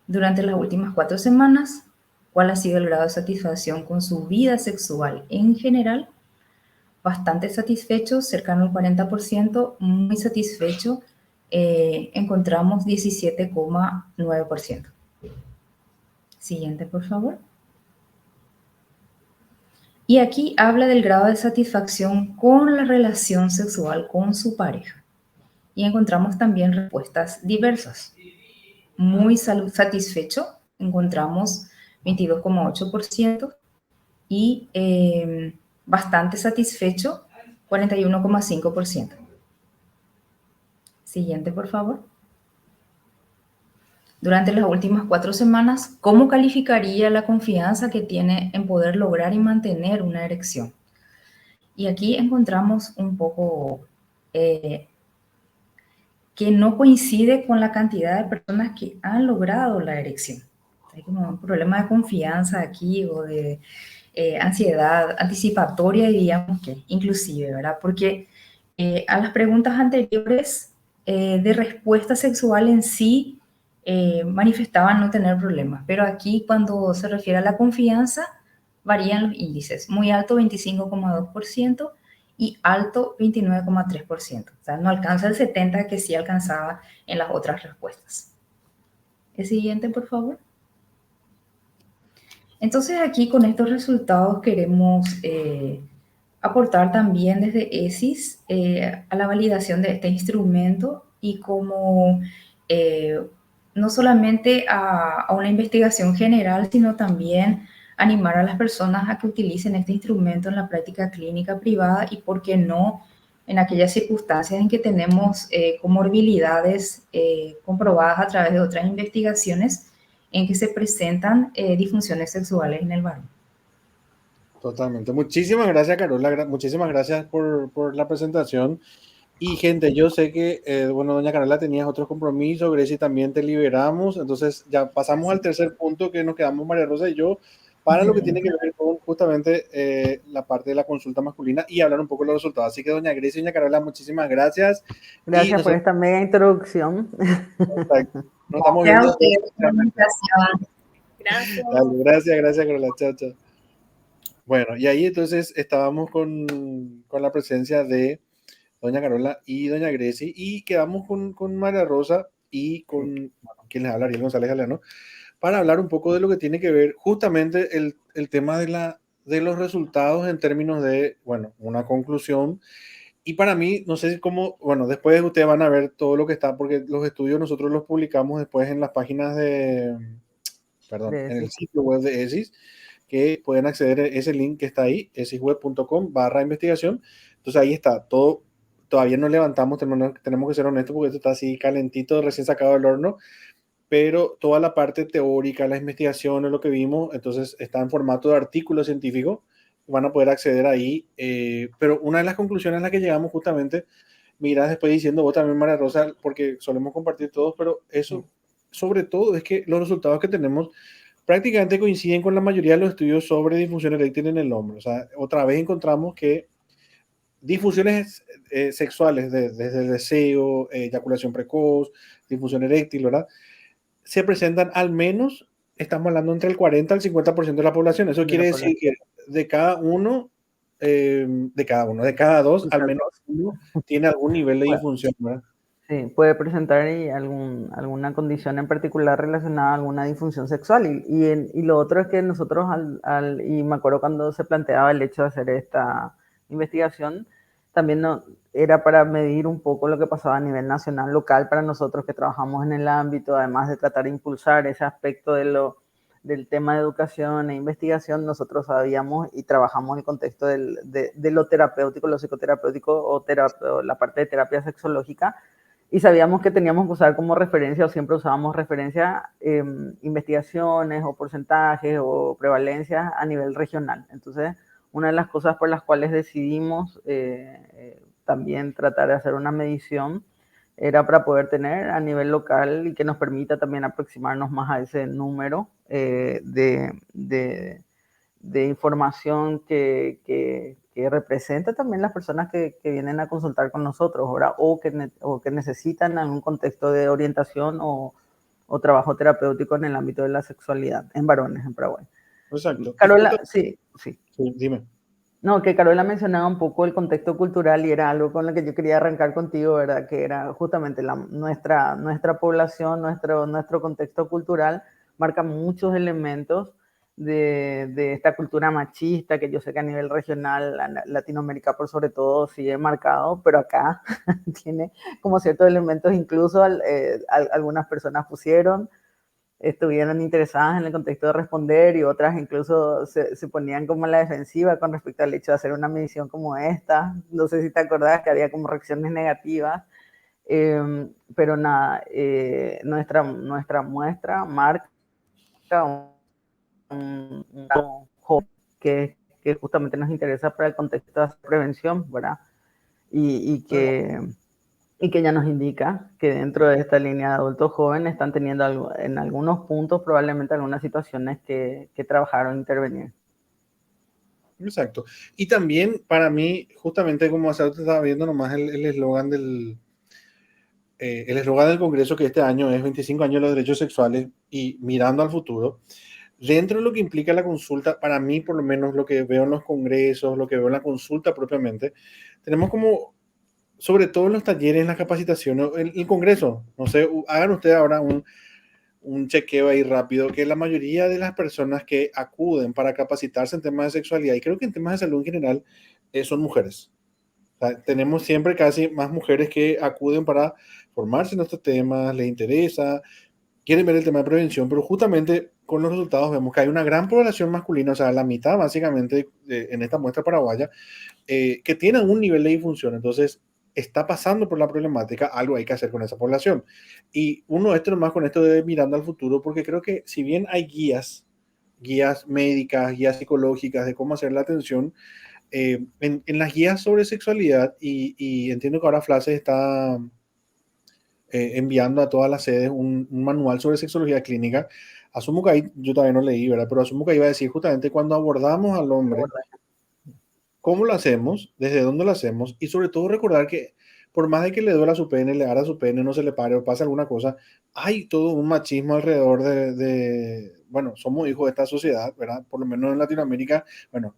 Durante las últimas 4 semanas, ¿cuál ha sido el grado de satisfacción con su vida sexual en general? Bastante satisfecho, cercano al 40%, muy satisfecho, encontramos 17,9%. Siguiente, por favor. Y aquí habla del grado de satisfacción con la relación sexual con su pareja. Y encontramos también respuestas diversas. Muy satisfecho, encontramos 22,8%, y bastante satisfecho, 41,5%. Siguiente, por favor. Durante las últimas 4 semanas, ¿cómo calificaría la confianza que tiene en poder lograr y mantener una erección? Y aquí encontramos un poco que no coincide con la cantidad de personas que han logrado la erección. Hay como un problema de confianza aquí o de ansiedad anticipatoria, diríamos que inclusive, ¿verdad? Porque a las preguntas anteriores de respuesta sexual en sí manifestaban no tener problemas, pero aquí cuando se refiere a la confianza varían los índices, muy alto 25,2% y alto 29,3%, o sea, no alcanza el 70% que sí alcanzaba en las otras respuestas. El siguiente, por favor. Entonces aquí con estos resultados queremos aportar también desde ESIS a la validación de este instrumento y como no solamente a una investigación general, sino también animar a las personas a que utilicen este instrumento en la práctica clínica privada y, por qué no, en aquellas circunstancias en que tenemos comorbilidades comprobadas a través de otras investigaciones en que se presentan disfunciones sexuales en el varón. Totalmente. Muchísimas gracias, Carola. Muchísimas gracias por la presentación. Y gente, yo sé que, bueno, doña Carola, tenías otros compromisos, Grecia también te liberamos, entonces ya pasamos al tercer punto que nos quedamos María Rosa y yo, para lo que tiene que ver con justamente la parte de la consulta masculina y hablar un poco de los resultados. Así que doña Grecia y doña Carola, muchísimas gracias. Gracias por esta mega introducción. Nos estamos viendo. Gracias. Gracias, Carola. Chao, chao. Bueno, y ahí entonces estábamos con la presencia de doña Carola y doña Greci, y quedamos con María Rosa y con quien les habla, Ariel González Galeano, para hablar un poco de lo que tiene que ver justamente el tema de los resultados en términos de, bueno, una conclusión. Y para mí, no sé cómo, bueno, después ustedes van a ver todo lo que está, porque los estudios nosotros los publicamos después en las páginas en el sitio web de ESIS, que pueden acceder a ese link que está ahí, esisweb.com/investigación. Entonces ahí está todo. Todavía no levantamos, tenemos que ser honestos porque esto está así calentito, recién sacado del horno, pero toda la parte teórica, las investigaciones, lo que vimos, entonces está en formato de artículo científico, van a poder acceder ahí, pero una de las conclusiones a las que llegamos justamente, mira, después diciendo vos también, María Rosa, porque solemos compartir todos, pero eso, sobre todo, es que los resultados que tenemos prácticamente coinciden con la mayoría de los estudios sobre disfunción eréctil en el hombre. O sea, otra vez encontramos que disfunciones sexuales, desde el deseo, eyaculación precoz, disfunción eréctil, ¿verdad? Se presentan al menos, estamos hablando entre el 40 al 50% de la población. Eso quiere decir que de cada dos, al menos uno tiene algún nivel de disfunción, ¿verdad? Sí, puede presentar alguna condición en particular relacionada a alguna disfunción sexual. Y lo otro es que nosotros, y me acuerdo cuando se planteaba el hecho de hacer esta investigación, también era para medir un poco lo que pasaba a nivel nacional, local, para nosotros que trabajamos en el ámbito, además de tratar de impulsar ese aspecto del tema de educación e investigación. Nosotros sabíamos y trabajamos en el contexto de lo terapéutico, lo psicoterapéutico o la parte de terapia sexológica, y sabíamos que teníamos que usar como referencia, o siempre usábamos referencia, investigaciones o porcentajes o prevalencias a nivel regional. Entonces, una de las cosas por las cuales decidimos también tratar de hacer una medición era para poder tener a nivel local y que nos permita también aproximarnos más a ese número de información que representa también las personas que vienen a consultar con nosotros, ¿verdad? O que necesitan algún contexto de orientación o trabajo terapéutico en el ámbito de la sexualidad en varones en Paraguay. Exacto. Carola, sí. Dime. No, que Carola mencionaba un poco el contexto cultural y era algo con lo que yo quería arrancar contigo, ¿verdad? Que era justamente nuestra población, nuestro contexto cultural marca muchos elementos de esta cultura machista que yo sé que a nivel regional, Latinoamérica por sobre todo, sigue marcado, pero acá tiene como ciertos elementos, incluso algunas personas pusieron estuvieran interesadas en el contexto de responder y otras incluso se ponían como a la defensiva con respecto al hecho de hacer una medición como esta. No sé si te acordás que había como reacciones negativas, pero nada, nuestra muestra marca un joven que justamente nos interesa para el contexto de prevención, ¿verdad? Y que ya nos indica que dentro de esta línea de adultos jóvenes están teniendo en algunos puntos probablemente algunas situaciones que trabajar o intervenir. Exacto. Y también para mí, justamente como hace rato estaba viendo nomás el eslogan el eslogan del Congreso, que este año es 25 años de los derechos sexuales y mirando al futuro, dentro de lo que implica la consulta, para mí por lo menos lo que veo en los congresos, lo que veo en la consulta propiamente, tenemos como, sobre todo en los talleres, en las capacitaciones, el Congreso, no sé, hagan ustedes ahora un chequeo ahí rápido, que la mayoría de las personas que acuden para capacitarse en temas de sexualidad, y creo que en temas de salud en general, son mujeres. O sea, tenemos siempre casi más mujeres que acuden para formarse en estos temas, les interesa, quieren ver el tema de prevención, pero justamente con los resultados vemos que hay una gran población masculina, o sea, la mitad básicamente en esta muestra paraguaya, que tienen un nivel de disfunción. Entonces, está pasando por la problemática, algo hay que hacer con esa población. Y uno, esto nomás con esto de mirando al futuro, porque creo que si bien hay guías médicas, guías psicológicas de cómo hacer la atención, en las guías sobre sexualidad, y entiendo que ahora Flash está enviando a todas las sedes un manual sobre sexología clínica. Asumo que ahí, yo todavía no leí, ¿verdad? Pero asumo que iba a decir justamente cuando abordamos al hombre, cómo lo hacemos, desde dónde lo hacemos, y sobre todo recordar que por más de que le duela su pene, le arda su pene, no se le pare o pase alguna cosa, hay todo un machismo alrededor bueno, somos hijos de esta sociedad, ¿verdad? Por lo menos en Latinoamérica, bueno,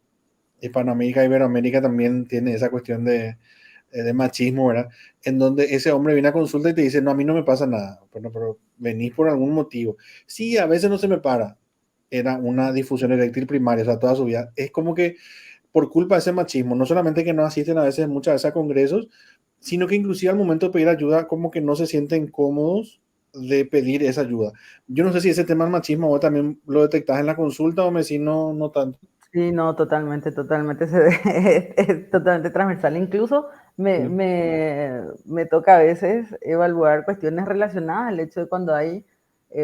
Hispanoamérica, Iberoamérica también tiene esa cuestión de machismo, ¿verdad? En donde ese hombre viene a consulta y te dice, no, a mí no me pasa nada, bueno, pero venís por algún motivo. Sí, a veces no se me para. Era una difusión eréctil primaria, o sea, toda su vida. Es como que por culpa de ese machismo, no solamente que no asisten a veces muchas veces a congresos, sino que inclusive al momento de pedir ayuda, como que no se sienten cómodos de pedir esa ayuda. Yo no sé si ese tema del machismo vos también lo detectás en la consulta o me si no tanto. Sí, no, totalmente es totalmente transversal. Incluso me toca a veces evaluar cuestiones relacionadas al hecho de cuando hay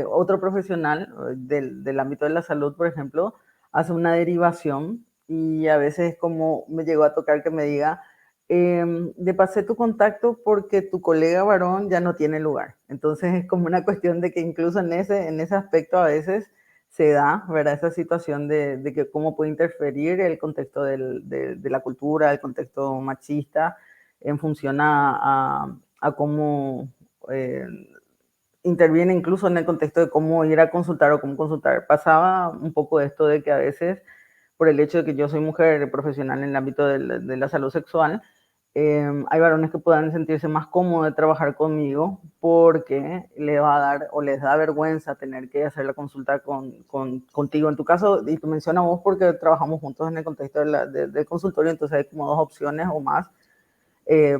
otro profesional del ámbito de la salud, por ejemplo, hace una derivación y a veces como me llegó a tocar que me diga, le pasé tu contacto porque tu colega varón ya no tiene lugar. Entonces es como una cuestión de que incluso en ese aspecto a veces se da, ¿verdad? Esa situación de que cómo puede interferir el contexto de la cultura, el contexto machista, en función a cómo interviene incluso en el contexto de cómo ir a consultar o cómo consultar. Pasaba un poco esto de que a veces, por el hecho de que yo soy mujer profesional en el ámbito de la salud sexual, hay varones que puedan sentirse más cómodos de trabajar conmigo porque le va a dar o les da vergüenza tener que hacer la consulta contigo. En tu caso, y tú mencionas vos porque trabajamos juntos en el contexto del consultorio, entonces hay como dos opciones o más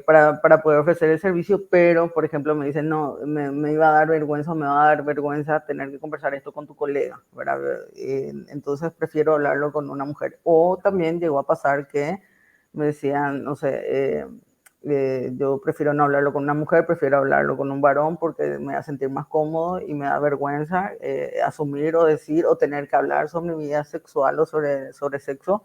para poder ofrecer el servicio, pero, por ejemplo, me dicen, no, me iba a dar vergüenza o me va a dar vergüenza tener que conversar esto con tu colega, ¿verdad? Entonces prefiero hablarlo con una mujer. O también llegó a pasar que me decían, no sé, yo prefiero no hablarlo con una mujer, prefiero hablarlo con un varón porque me va a sentir más cómodo y me da vergüenza asumir o decir o tener que hablar sobre mi vida sexual o sobre sexo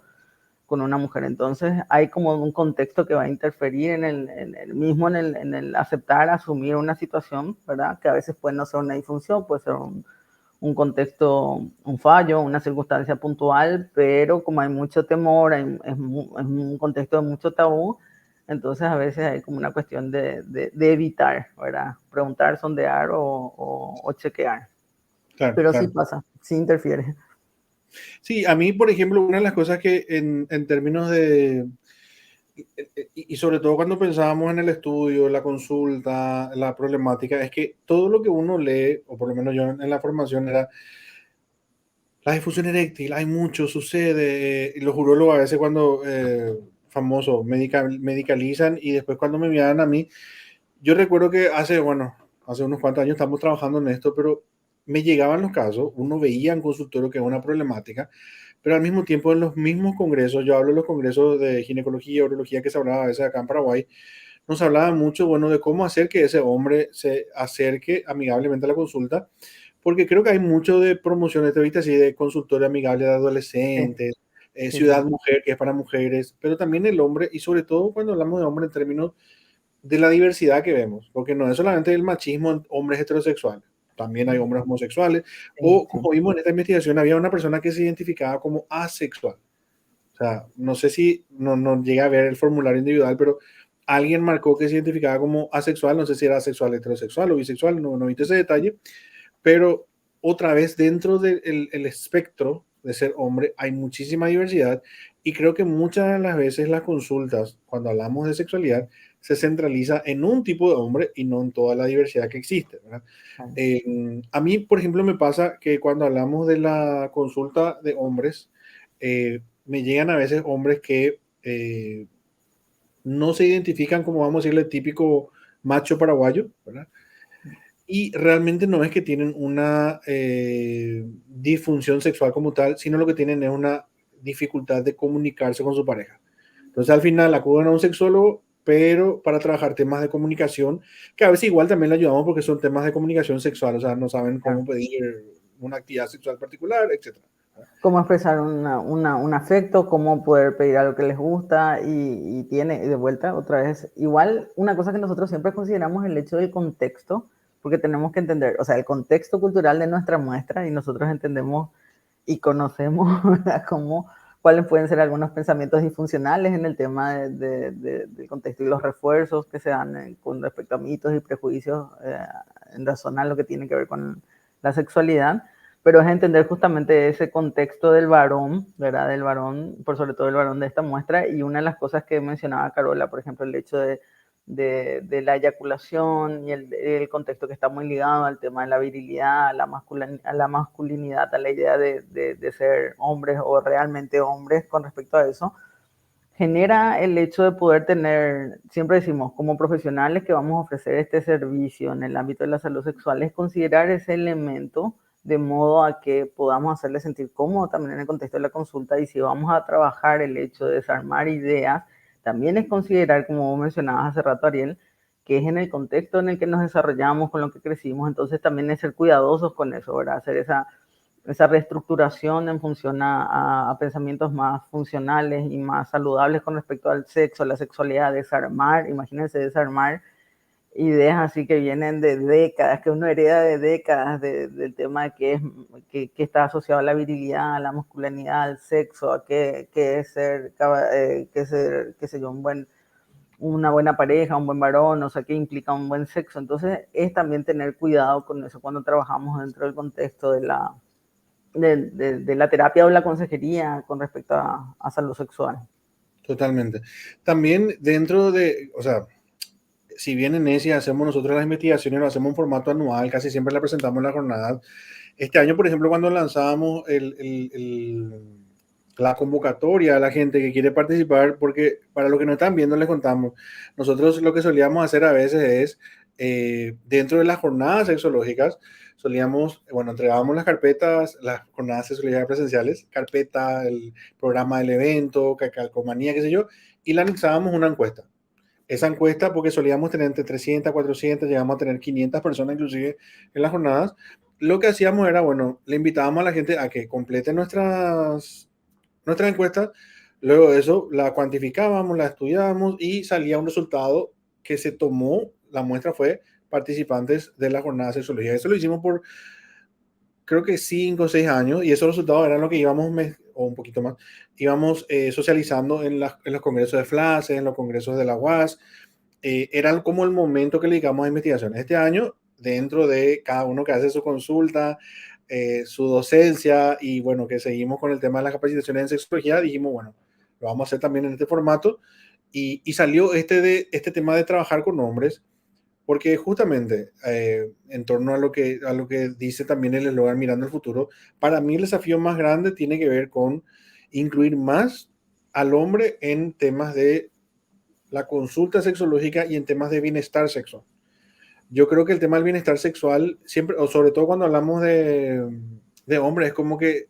con una mujer. Entonces hay como un contexto que va a interferir en el aceptar, asumir una situación, ¿verdad? Que a veces puede no ser una disfunción, puede ser un contexto, un fallo, una circunstancia puntual, pero como hay mucho temor, es un contexto de mucho tabú, entonces a veces hay como una cuestión de evitar, ¿verdad? Preguntar, sondear o chequear. Claro, Pero claro. sí pasa, sí interfiere. Sí, a mí, por ejemplo, una de las cosas que en términos de, y sobre todo cuando pensábamos en el estudio, la consulta, la problemática, es que todo lo que uno lee, o por lo menos yo en la formación, era la difusión eréctil, hay mucho, sucede, y los urólogos a veces cuando, famosos, medicalizan, y después cuando me miran a mí, yo recuerdo que hace unos cuantos años estamos trabajando en esto, pero me llegaban los casos, uno veía en consultorio que es una problemática, pero al mismo tiempo en los mismos congresos, yo hablo de los congresos de ginecología, urología que se hablaba a veces acá en Paraguay, nos hablaba mucho, bueno, de cómo hacer que ese hombre se acerque amigablemente a la consulta, porque creo que hay mucho de promoción, de vista así, de consultorio amigable de Sí, adolescentes, sí, ciudad sí. mujer, que es para mujeres, pero también el hombre, y sobre todo cuando hablamos de hombre en términos de la diversidad que vemos, porque no es solamente el machismo en hombres heterosexuales, también hay hombres homosexuales, Sí, o sí. como vimos en esta investigación, había una persona que se identificaba como asexual. O sea, no sé si no llegué a ver el formulario individual, pero alguien marcó que se identificaba como asexual, no sé si era asexual, heterosexual o bisexual, no viste ese detalle, pero otra vez dentro del el espectro de ser hombre hay muchísima diversidad y creo que muchas de las veces las consultas, cuando hablamos de sexualidad, se centraliza en un tipo de hombre y no en toda la diversidad que existe, ¿verdad? A mí, por ejemplo, me pasa que cuando hablamos de la consulta de hombres, me llegan a veces hombres que no se identifican como, vamos a decirle, típico macho paraguayo, ¿verdad? Y realmente no es que tienen una disfunción sexual como tal, sino lo que tienen es una dificultad de comunicarse con su pareja. Entonces al final acuden a un sexólogo, pero para trabajar temas de comunicación, que a veces igual también le ayudamos porque son temas de comunicación sexual, o sea, no saben cómo pedir una actividad sexual particular, etcétera. Cómo expresar un afecto, cómo poder pedir algo que les gusta y tiene, y de vuelta, otra vez, igual una cosa que nosotros siempre consideramos el hecho del contexto, porque tenemos que entender, o sea, el contexto cultural de nuestra muestra y nosotros entendemos y conocemos cómo, cuáles pueden ser algunos pensamientos disfuncionales en el tema del contexto y los refuerzos que se dan con respecto a mitos y prejuicios en razón a lo que tiene que ver con la sexualidad, pero es entender justamente ese contexto del varón, ¿verdad? Del varón, por sobre todo el varón de esta muestra, y una de las cosas que mencionaba Carola, por ejemplo, el hecho de la eyaculación y el contexto que está muy ligado al tema de la virilidad, a la masculinidad, a la idea de ser hombres o realmente hombres con respecto a eso, genera el hecho de poder tener, siempre decimos, como profesionales que vamos a ofrecer este servicio en el ámbito de la salud sexual, es considerar ese elemento de modo a que podamos hacerle sentir cómodo también en el contexto de la consulta, y si vamos a trabajar el hecho de desarmar ideas, también es considerar, como vos mencionabas hace rato, Ariel, que es en el contexto en el que nos desarrollamos, con lo que crecimos, entonces también es ser cuidadosos con eso, ¿verdad? Hacer esa reestructuración en función a pensamientos más funcionales y más saludables con respecto al sexo, la sexualidad, desarmar, imagínense desarmar ideas así que vienen de décadas, que uno hereda de décadas del tema de que está asociado a la virilidad, a la masculinidad, al sexo, a qué es ser, qué sé yo, una buena pareja, un buen varón, o sea, qué implica un buen sexo. Entonces es también tener cuidado con eso cuando trabajamos dentro del contexto de la terapia o la consejería con respecto a salud sexual. Totalmente. También dentro de, o sea, si bien en ESI hacemos nosotros las investigaciones, lo hacemos en formato anual, casi siempre la presentamos en la jornada. Este año, por ejemplo, cuando lanzábamos la convocatoria a la gente que quiere participar, porque para los que no están viendo les contamos, nosotros lo que solíamos hacer a veces es, dentro de las jornadas sexológicas, solíamos, bueno, entregábamos las carpetas, las jornadas sexológicas presenciales, carpeta, el programa del evento, calcomanía, qué sé yo, y le anexábamos una encuesta. Esa encuesta, porque solíamos tener entre 300, 400, llegamos a tener 500 personas inclusive en las jornadas, lo que hacíamos era, bueno, le invitábamos a la gente a que complete nuestras encuestas, luego de eso la cuantificábamos, la estudiábamos y salía un resultado que se tomó, la muestra fue participantes de la jornada de sexología. Eso lo hicimos por creo que 5 o 6 años y esos resultados eran lo que íbamos, o un poquito más, íbamos socializando en los congresos de FLACE, en los congresos de la UAS, eran como el momento que le dedicamos a investigación. Este año, dentro de cada uno que hace su consulta, su docencia y bueno, que seguimos con el tema de las capacitaciones en sexología, dijimos, bueno, lo vamos a hacer también en este formato y salió este tema de trabajar con hombres, porque justamente en torno a lo que dice también el eslogan Mirando el Futuro, para mí el desafío más grande tiene que ver con incluir más al hombre en temas de la consulta sexológica y en temas de bienestar sexual. yo creo que el tema del bienestar sexual, siempre, o sobre todo cuando hablamos de hombres, es como que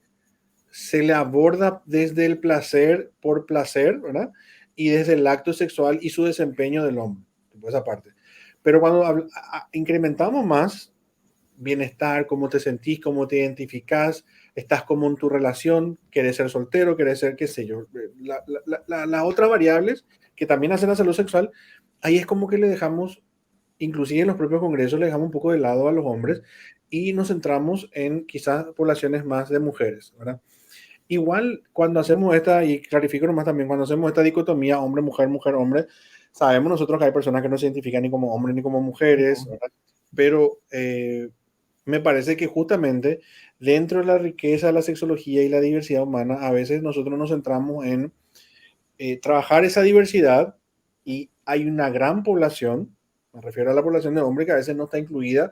se le aborda desde el placer por placer, ¿verdad? Y desde el acto sexual y su desempeño del hombre, por esa parte. Pero cuando incrementamos más bienestar, cómo te sentís, cómo te identificás, estás como en tu relación, querés ser soltero, querés ser, qué sé yo, las otras variables que también hacen la salud sexual, ahí es como que le dejamos, inclusive en los propios congresos, le dejamos un poco de lado a los hombres y nos centramos en quizás poblaciones más de mujeres, ¿verdad? Igual cuando hacemos esta, y clarifico nomás también, cuando hacemos esta dicotomía hombre-mujer, mujer-hombre, sabemos nosotros que hay personas que no se identifican ni como hombres ni como mujeres, ¿verdad? Pero me parece que justamente dentro de la riqueza de la sexología y la diversidad humana, a veces nosotros nos centramos en trabajar esa diversidad y hay una gran población, me refiero a la población de hombres que a veces no está incluida,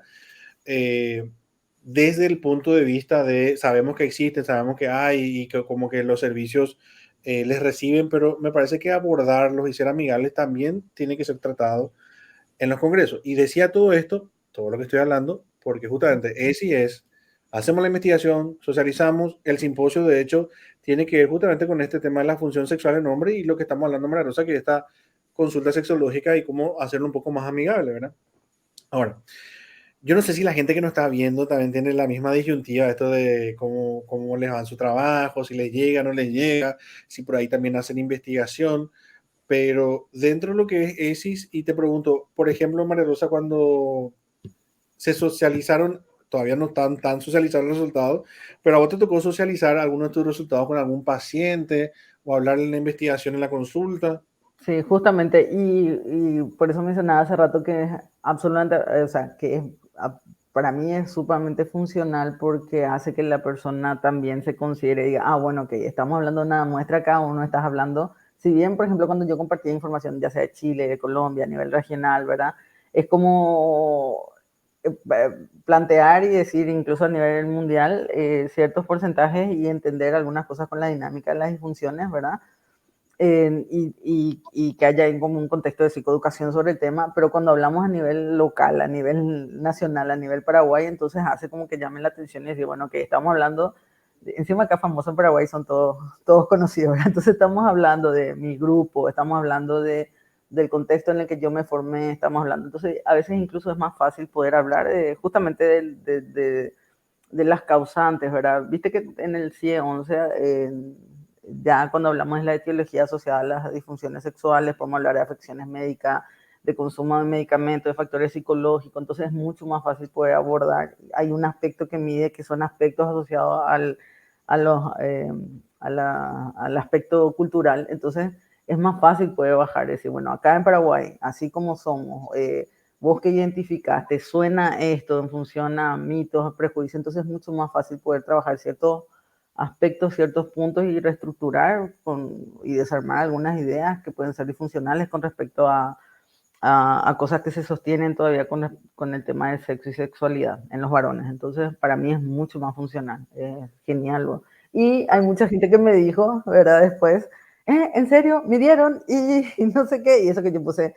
desde el punto de vista de sabemos que existen, sabemos que hay y que como que los servicios les reciben, pero me parece que abordarlos y ser amigables también tiene que ser tratado en los congresos. Y decía todo esto, todo lo que estoy hablando, porque justamente hacemos la investigación, socializamos, el simposio de hecho tiene que ver justamente con este tema de la función sexual en hombre y lo que estamos hablando, María Rosa, que esta consulta sexológica y cómo hacerlo un poco más amigable, ¿verdad? Ahora, yo no sé si la gente que nos está viendo también tiene la misma disyuntiva, esto de cómo les va en su trabajo, si les llega, no les llega, si por ahí también hacen investigación, pero dentro de lo que es ESIS, y te pregunto, por ejemplo, María Rosa, cuando se socializaron, todavía no están tan socializados los resultados, pero a vos te tocó socializar algunos de tus resultados con algún paciente o hablar en la investigación en la consulta. Sí, justamente, y por eso mencionaba hace rato que es absolutamente, o sea, que para mí es sumamente funcional porque hace que la persona también se considere y diga, ah, bueno, ok, estamos hablando de una muestra acá o no estás hablando, si bien, por ejemplo, cuando yo compartía información, ya sea de Chile, de Colombia, a nivel regional, ¿verdad? Es como plantear y decir, incluso a nivel mundial, ciertos porcentajes y entender algunas cosas con la dinámica de las disfunciones, ¿verdad? Y que haya como un contexto de psicoeducación sobre el tema, pero cuando hablamos a nivel local, a nivel nacional, a nivel Paraguay, entonces hace como que llame la atención y decir, bueno, que estamos hablando, encima acá famoso en Paraguay son todos conocidos, ¿verdad? Entonces estamos hablando de mi grupo, estamos hablando del contexto en el que yo me formé, estamos hablando, entonces a veces incluso es más fácil poder hablar justamente de las causantes, ¿verdad? Viste que en el CIE 11, ya cuando hablamos de la etiología asociada a las disfunciones sexuales, podemos hablar de afecciones médicas, de consumo de medicamentos, de factores psicológicos, entonces es mucho más fácil poder abordar. Hay un aspecto que mide que son aspectos asociados al aspecto cultural, entonces es más fácil poder bajar, decir, bueno, acá en Paraguay, así como somos, vos que identificaste, suena esto en función a mitos, prejuicios, entonces es mucho más fácil poder trabajar ciertos aspectos, ciertos puntos y reestructurar y desarmar algunas ideas que pueden ser disfuncionales con respecto a cosas que se sostienen todavía con el tema del sexo y sexualidad en los varones. Entonces, para mí es mucho más funcional, es genial. Y hay mucha gente que me dijo, ¿verdad? Después, ¿en serio? ¿Me dieron? Y no sé qué, y eso que yo puse,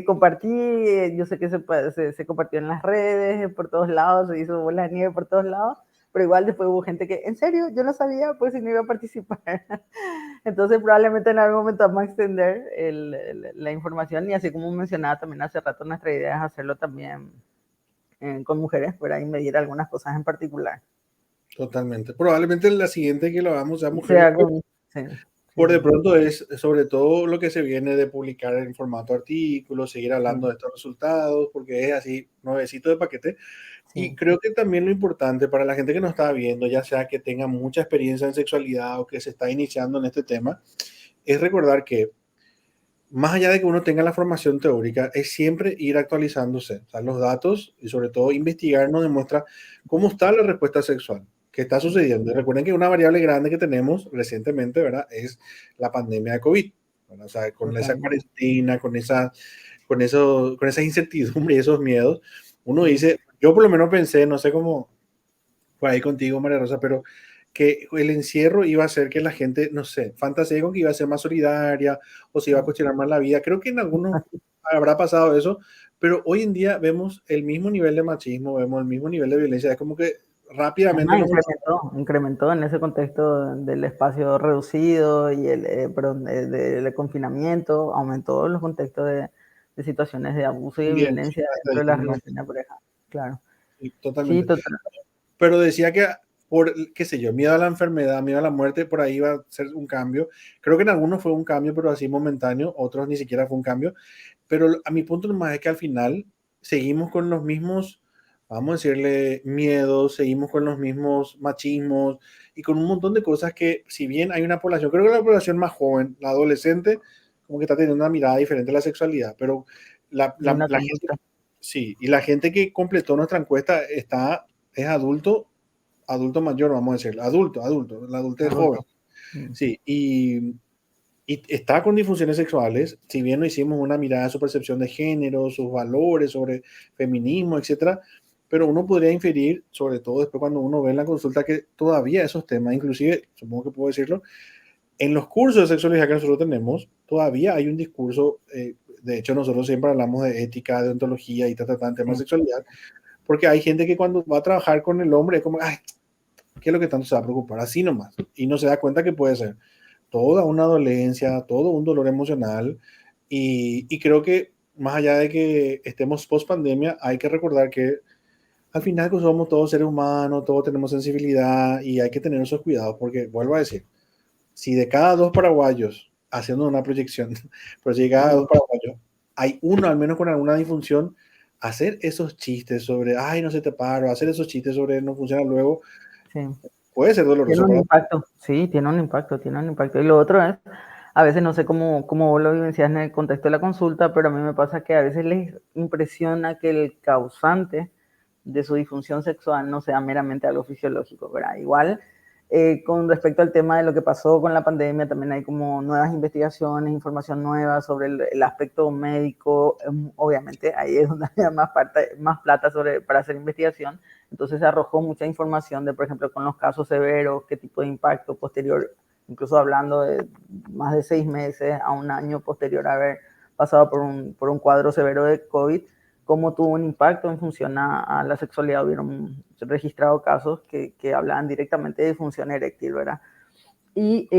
compartí, yo sé que se compartió en las redes, por todos lados, se hizo bola de nieve por todos lados, pero igual después hubo gente que, ¿en serio? Yo no sabía, pues si no iba a participar. Entonces probablemente en algún momento vamos a extender la información y así como mencionaba también hace rato, nuestra idea es hacerlo también con mujeres, ¿verdad? Y medir algunas cosas en particular. Totalmente. Probablemente la siguiente que lo hagamos sea mujeres. Sí. Por de pronto es sobre todo lo que se viene de publicar en formato artículo, seguir hablando de estos resultados, porque es así, nuevecito de paquete. Sí. Y creo que también lo importante para la gente que nos está viendo, ya sea que tenga mucha experiencia en sexualidad o que se está iniciando en este tema, es recordar que más allá de que uno tenga la formación teórica, es siempre ir actualizándose. O sea, los datos y sobre todo investigar nos demuestra cómo está la respuesta sexual, qué está sucediendo. Y recuerden que una variable grande que tenemos recientemente, ¿verdad? Es la pandemia de COVID. ¿Verdad? O sea, con esa cuarentena, con esa incertidumbre y esos miedos, uno dice, yo por lo menos pensé, no sé cómo fue ahí contigo, María Rosa, pero que el encierro iba a hacer que la gente, no sé, fantaseé con que iba a ser más solidaria o se iba a cuestionar más la vida. Creo que en algunos habrá pasado eso, pero hoy en día vemos el mismo nivel de machismo, vemos el mismo nivel de violencia, es como que rápidamente Incrementó en ese contexto del espacio reducido y del confinamiento, aumentó los contextos de situaciones de abuso y de violencia dentro de las relaciones de pareja. Claro. Sí, totalmente. Sí, total. Pero decía que por, qué sé yo, miedo a la enfermedad, miedo a la muerte, por ahí va a ser un cambio. Creo que en algunos fue un cambio, pero así momentáneo, otros ni siquiera fue un cambio. Pero a mi punto nomás es que al final seguimos con los mismos, vamos a decirle, miedos, seguimos con los mismos machismos y con un montón de cosas que, si bien hay una población, creo que la población más joven, la adolescente, como que está teniendo una mirada diferente a la sexualidad, pero la gente, sí, y la gente que completó nuestra encuesta es adulto mayor, vamos a decir, la adultez joven. Sí, y está con disfunciones sexuales, si bien no hicimos una mirada a su percepción de género, sus valores sobre feminismo, etcétera, pero uno podría inferir, sobre todo después cuando uno ve en la consulta, que todavía esos temas, inclusive, supongo que puedo decirlo, en los cursos de sexualidad que nosotros tenemos, todavía hay un discurso, de hecho nosotros siempre hablamos de ética, de ontología y en temas de sexualidad, porque hay gente que cuando va a trabajar con el hombre es como, ay, ¿qué es lo que tanto se va a preocupar? Así nomás. Y no se da cuenta que puede ser toda una dolencia, todo un dolor emocional. Y creo que más allá de que estemos post pandemia, hay que recordar que al final pues, somos todos seres humanos, todos tenemos sensibilidad y hay que tener esos cuidados, porque vuelvo a decir, si de cada dos paraguayos, haciendo una proyección, pero si de cada dos paraguayos hay uno al menos con alguna disfunción, hacer esos chistes sobre, ay, no se te paro, hacer esos chistes sobre no funciona luego, sí, puede ser doloroso. Tiene un impacto, sí, tiene un impacto. Y lo otro es, a veces no sé cómo vos lo vivencias en el contexto de la consulta, pero a mí me pasa que a veces les impresiona que el causante de su disfunción sexual no sea meramente algo fisiológico, ¿verdad? Igual, con respecto al tema de lo que pasó con la pandemia, también hay como nuevas investigaciones, información nueva sobre el aspecto médico. Obviamente, ahí es donde hay más plata para hacer investigación. Entonces se arrojó mucha información de, por ejemplo, con los casos severos, qué tipo de impacto posterior, incluso hablando de más de 6 meses a un año posterior a haber pasado por un cuadro severo de COVID, cómo tuvo un impacto en función a la sexualidad. Hubieron registrado casos que hablaban directamente de disfunción eréctil, ¿verdad? Y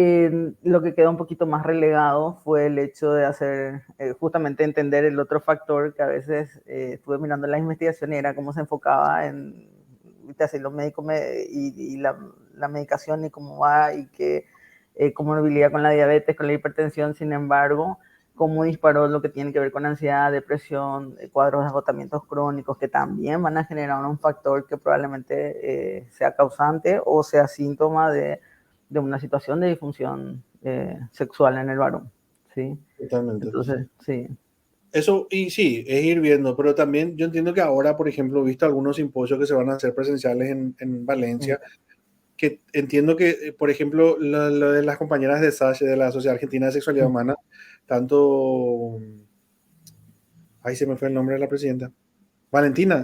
lo que quedó un poquito más relegado fue el hecho de hacer, justamente entender el otro factor que a veces estuve mirando las investigaciones, era cómo se enfocaba en, así, los médicos y la medicación y cómo va y cómo lidia con la diabetes, con la hipertensión. Sin embargo, cómo disparó lo que tiene que ver con ansiedad, depresión, cuadros de agotamientos crónicos, que también van a generar un factor que probablemente sea causante o sea síntoma de una situación de disfunción sexual en el varón, ¿sí? Totalmente. Entonces, sí. Eso, y sí, es ir viendo, pero también yo entiendo que ahora, por ejemplo, he visto algunos simposios que se van a hacer presenciales en Valencia, que entiendo que, por ejemplo, lo de las compañeras de SASH, de la Sociedad Argentina de Sexualidad Humana, tanto, ahí se me fue el nombre de la presidenta, Silvina.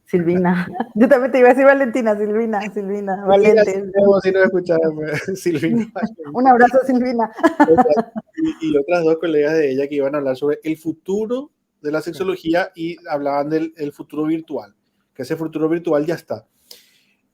Silvina. Yo también te iba a decir Valentina, Silvina, Valente. Si no escuchaba, Silvina. Un abrazo, Silvina. Y otras dos colegas de ella que iban a hablar sobre el futuro de la sexología y hablaban del futuro virtual, que ese futuro virtual ya está.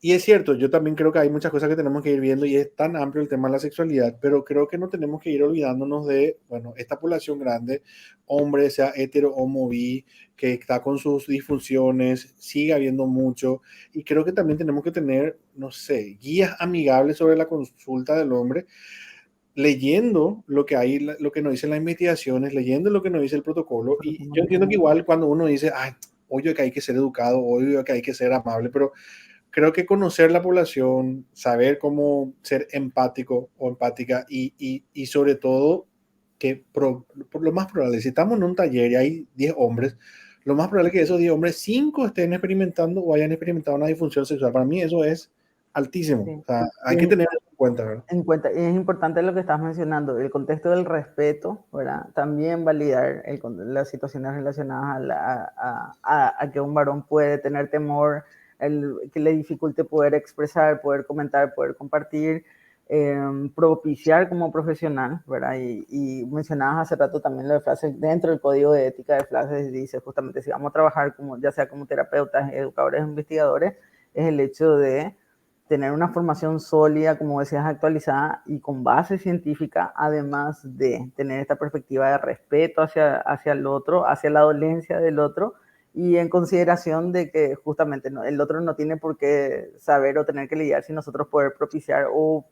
Y es cierto, yo también creo que hay muchas cosas que tenemos que ir viendo y es tan amplio el tema de la sexualidad, pero creo que no tenemos que ir olvidándonos de, bueno, esta población grande, hombre, sea hetero, homo, bi, que está con sus disfunciones, sigue habiendo mucho, y creo que también tenemos que tener, no sé, guías amigables sobre la consulta del hombre, leyendo lo que hay, lo que nos dicen las investigaciones, leyendo lo que nos dice el protocolo, y yo entiendo que igual cuando uno dice, ay, obvio que hay que ser educado, obvio que hay que ser amable, pero creo que conocer la población, saber cómo ser empático o empática y sobre todo que por lo más probable, si estamos en un taller y hay 10 hombres, lo más probable es que esos 10 hombres, 5 estén experimentando o hayan experimentado una disfunción sexual. Para mí eso es altísimo. Sí. O sea, hay que tener en cuenta, ¿verdad? Y es importante lo que estás mencionando, el contexto del respeto, ¿verdad? También validar las situaciones relacionadas a que un varón puede tener temor, que le dificulte poder expresar, poder comentar, poder compartir. propiciar como profesional, ¿verdad? Y mencionabas hace rato también lo de frases, dentro del código de ética de frases dice justamente si vamos a trabajar como, ya sea como terapeutas, educadores, investigadores, es el hecho de tener una formación sólida, como decías, actualizada y con base científica, además de tener esta perspectiva de respeto hacia el otro, hacia la dolencia del otro, y en consideración de que justamente el otro no tiene por qué saber o tener que lidiar sin nosotros poder propiciar o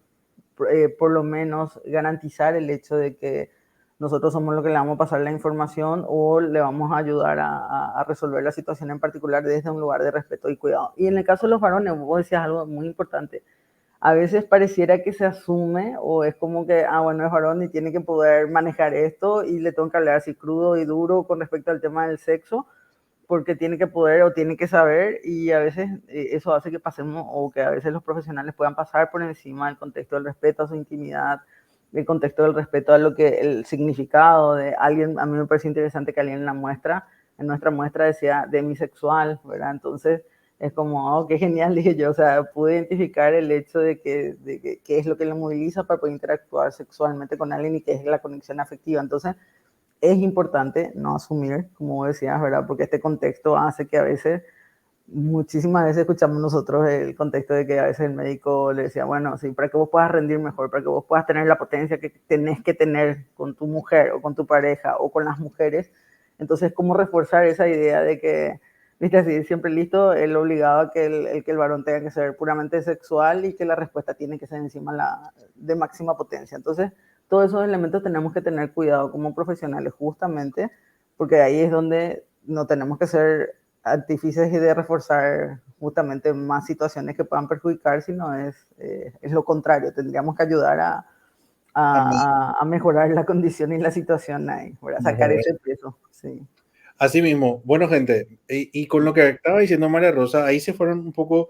por lo menos garantizar el hecho de que nosotros somos los que le vamos a pasar la información o le vamos a ayudar a resolver la situación en particular desde un lugar de respeto y cuidado. Y en el caso de los varones, vos decías algo muy importante. A veces pareciera que se asume o es como que, bueno, es varón y tiene que poder manejar esto y le tengo que hablar así crudo y duro con respecto al tema del sexo, porque tiene que poder o tiene que saber, y a veces eso hace que pasemos o que a veces los profesionales puedan pasar por encima del contexto del respeto a su intimidad, el contexto del respeto a lo que el significado de alguien. A mí me parece interesante que alguien en nuestra muestra decía demisexual, ¿verdad? Entonces es como, qué genial, dije yo, o sea, pude identificar el hecho de qué es lo que le moviliza para poder interactuar sexualmente con alguien y qué es la conexión afectiva. Entonces es importante no asumir, como decías, ¿verdad? Porque este contexto hace que a veces, muchísimas veces escuchamos nosotros el contexto de que a veces el médico le decía, bueno, sí, para que vos puedas rendir mejor, para que vos puedas tener la potencia que tenés que tener con tu mujer o con tu pareja o con las mujeres. Entonces, ¿cómo reforzar esa idea de que, viste, así, siempre listo, el obligado a que el varón tenga que ser puramente sexual y que la respuesta tiene que ser encima de máxima potencia? Entonces, todos esos elementos tenemos que tener cuidado como profesionales, justamente, porque ahí es donde no tenemos que ser artífices y de reforzar justamente más situaciones que puedan perjudicar, sino es lo contrario. Tendríamos que ayudar a mejorar la condición y la situación ahí, para sacar ese peso. Sí. Así mismo. Bueno, gente, y con lo que estaba diciendo María Rosa, ahí se fueron un poco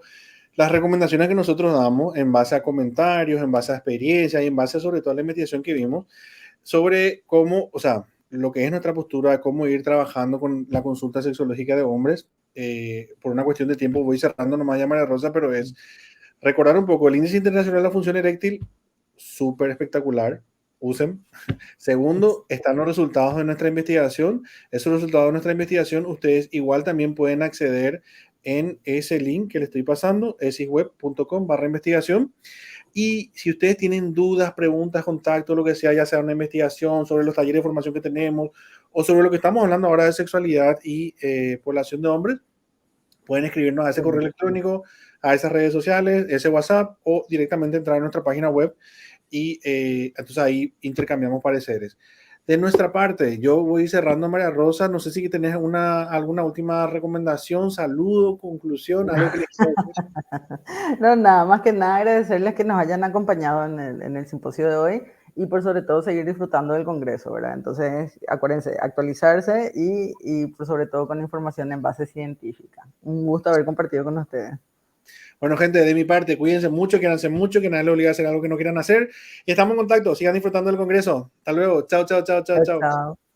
las recomendaciones que nosotros damos en base a comentarios, en base a experiencia y en base sobre todo a la investigación que vimos sobre cómo, o sea, lo que es nuestra postura de cómo ir trabajando con la consulta sexológica de hombres. Por una cuestión de tiempo voy cerrando nomás ya María Rosa, pero es recordar un poco el índice internacional de la función eréctil, súper espectacular. Usen. Segundo, están los resultados de nuestra investigación. Esos resultados de nuestra investigación ustedes igual también pueden acceder en ese link que les estoy pasando, esisweb.com/investigación. Y si ustedes tienen dudas, preguntas, contacto, lo que sea, ya sea una investigación sobre los talleres de formación que tenemos o sobre lo que estamos hablando ahora de sexualidad y población de hombres, pueden escribirnos a ese correo electrónico, a esas redes sociales, ese WhatsApp, o directamente entrar a nuestra página web y entonces ahí intercambiamos pareceres. De nuestra parte, yo voy cerrando, María Rosa. No sé si tenés alguna última recomendación, saludo, conclusión, algo que les quiera decir. No, nada más que nada agradecerles que nos hayan acompañado en el simposio de hoy y por sobre todo seguir disfrutando del congreso, ¿verdad? Entonces, acuérdense, actualizarse y por sobre todo con información en base científica. Un gusto haber compartido con ustedes. Bueno, gente, de mi parte, cuídense mucho, quédense mucho, que nadie les obliga a hacer algo que no quieran hacer. Y estamos en contacto, sigan disfrutando del congreso. Hasta luego. Chao, chao, chao, chao, chao. Chao.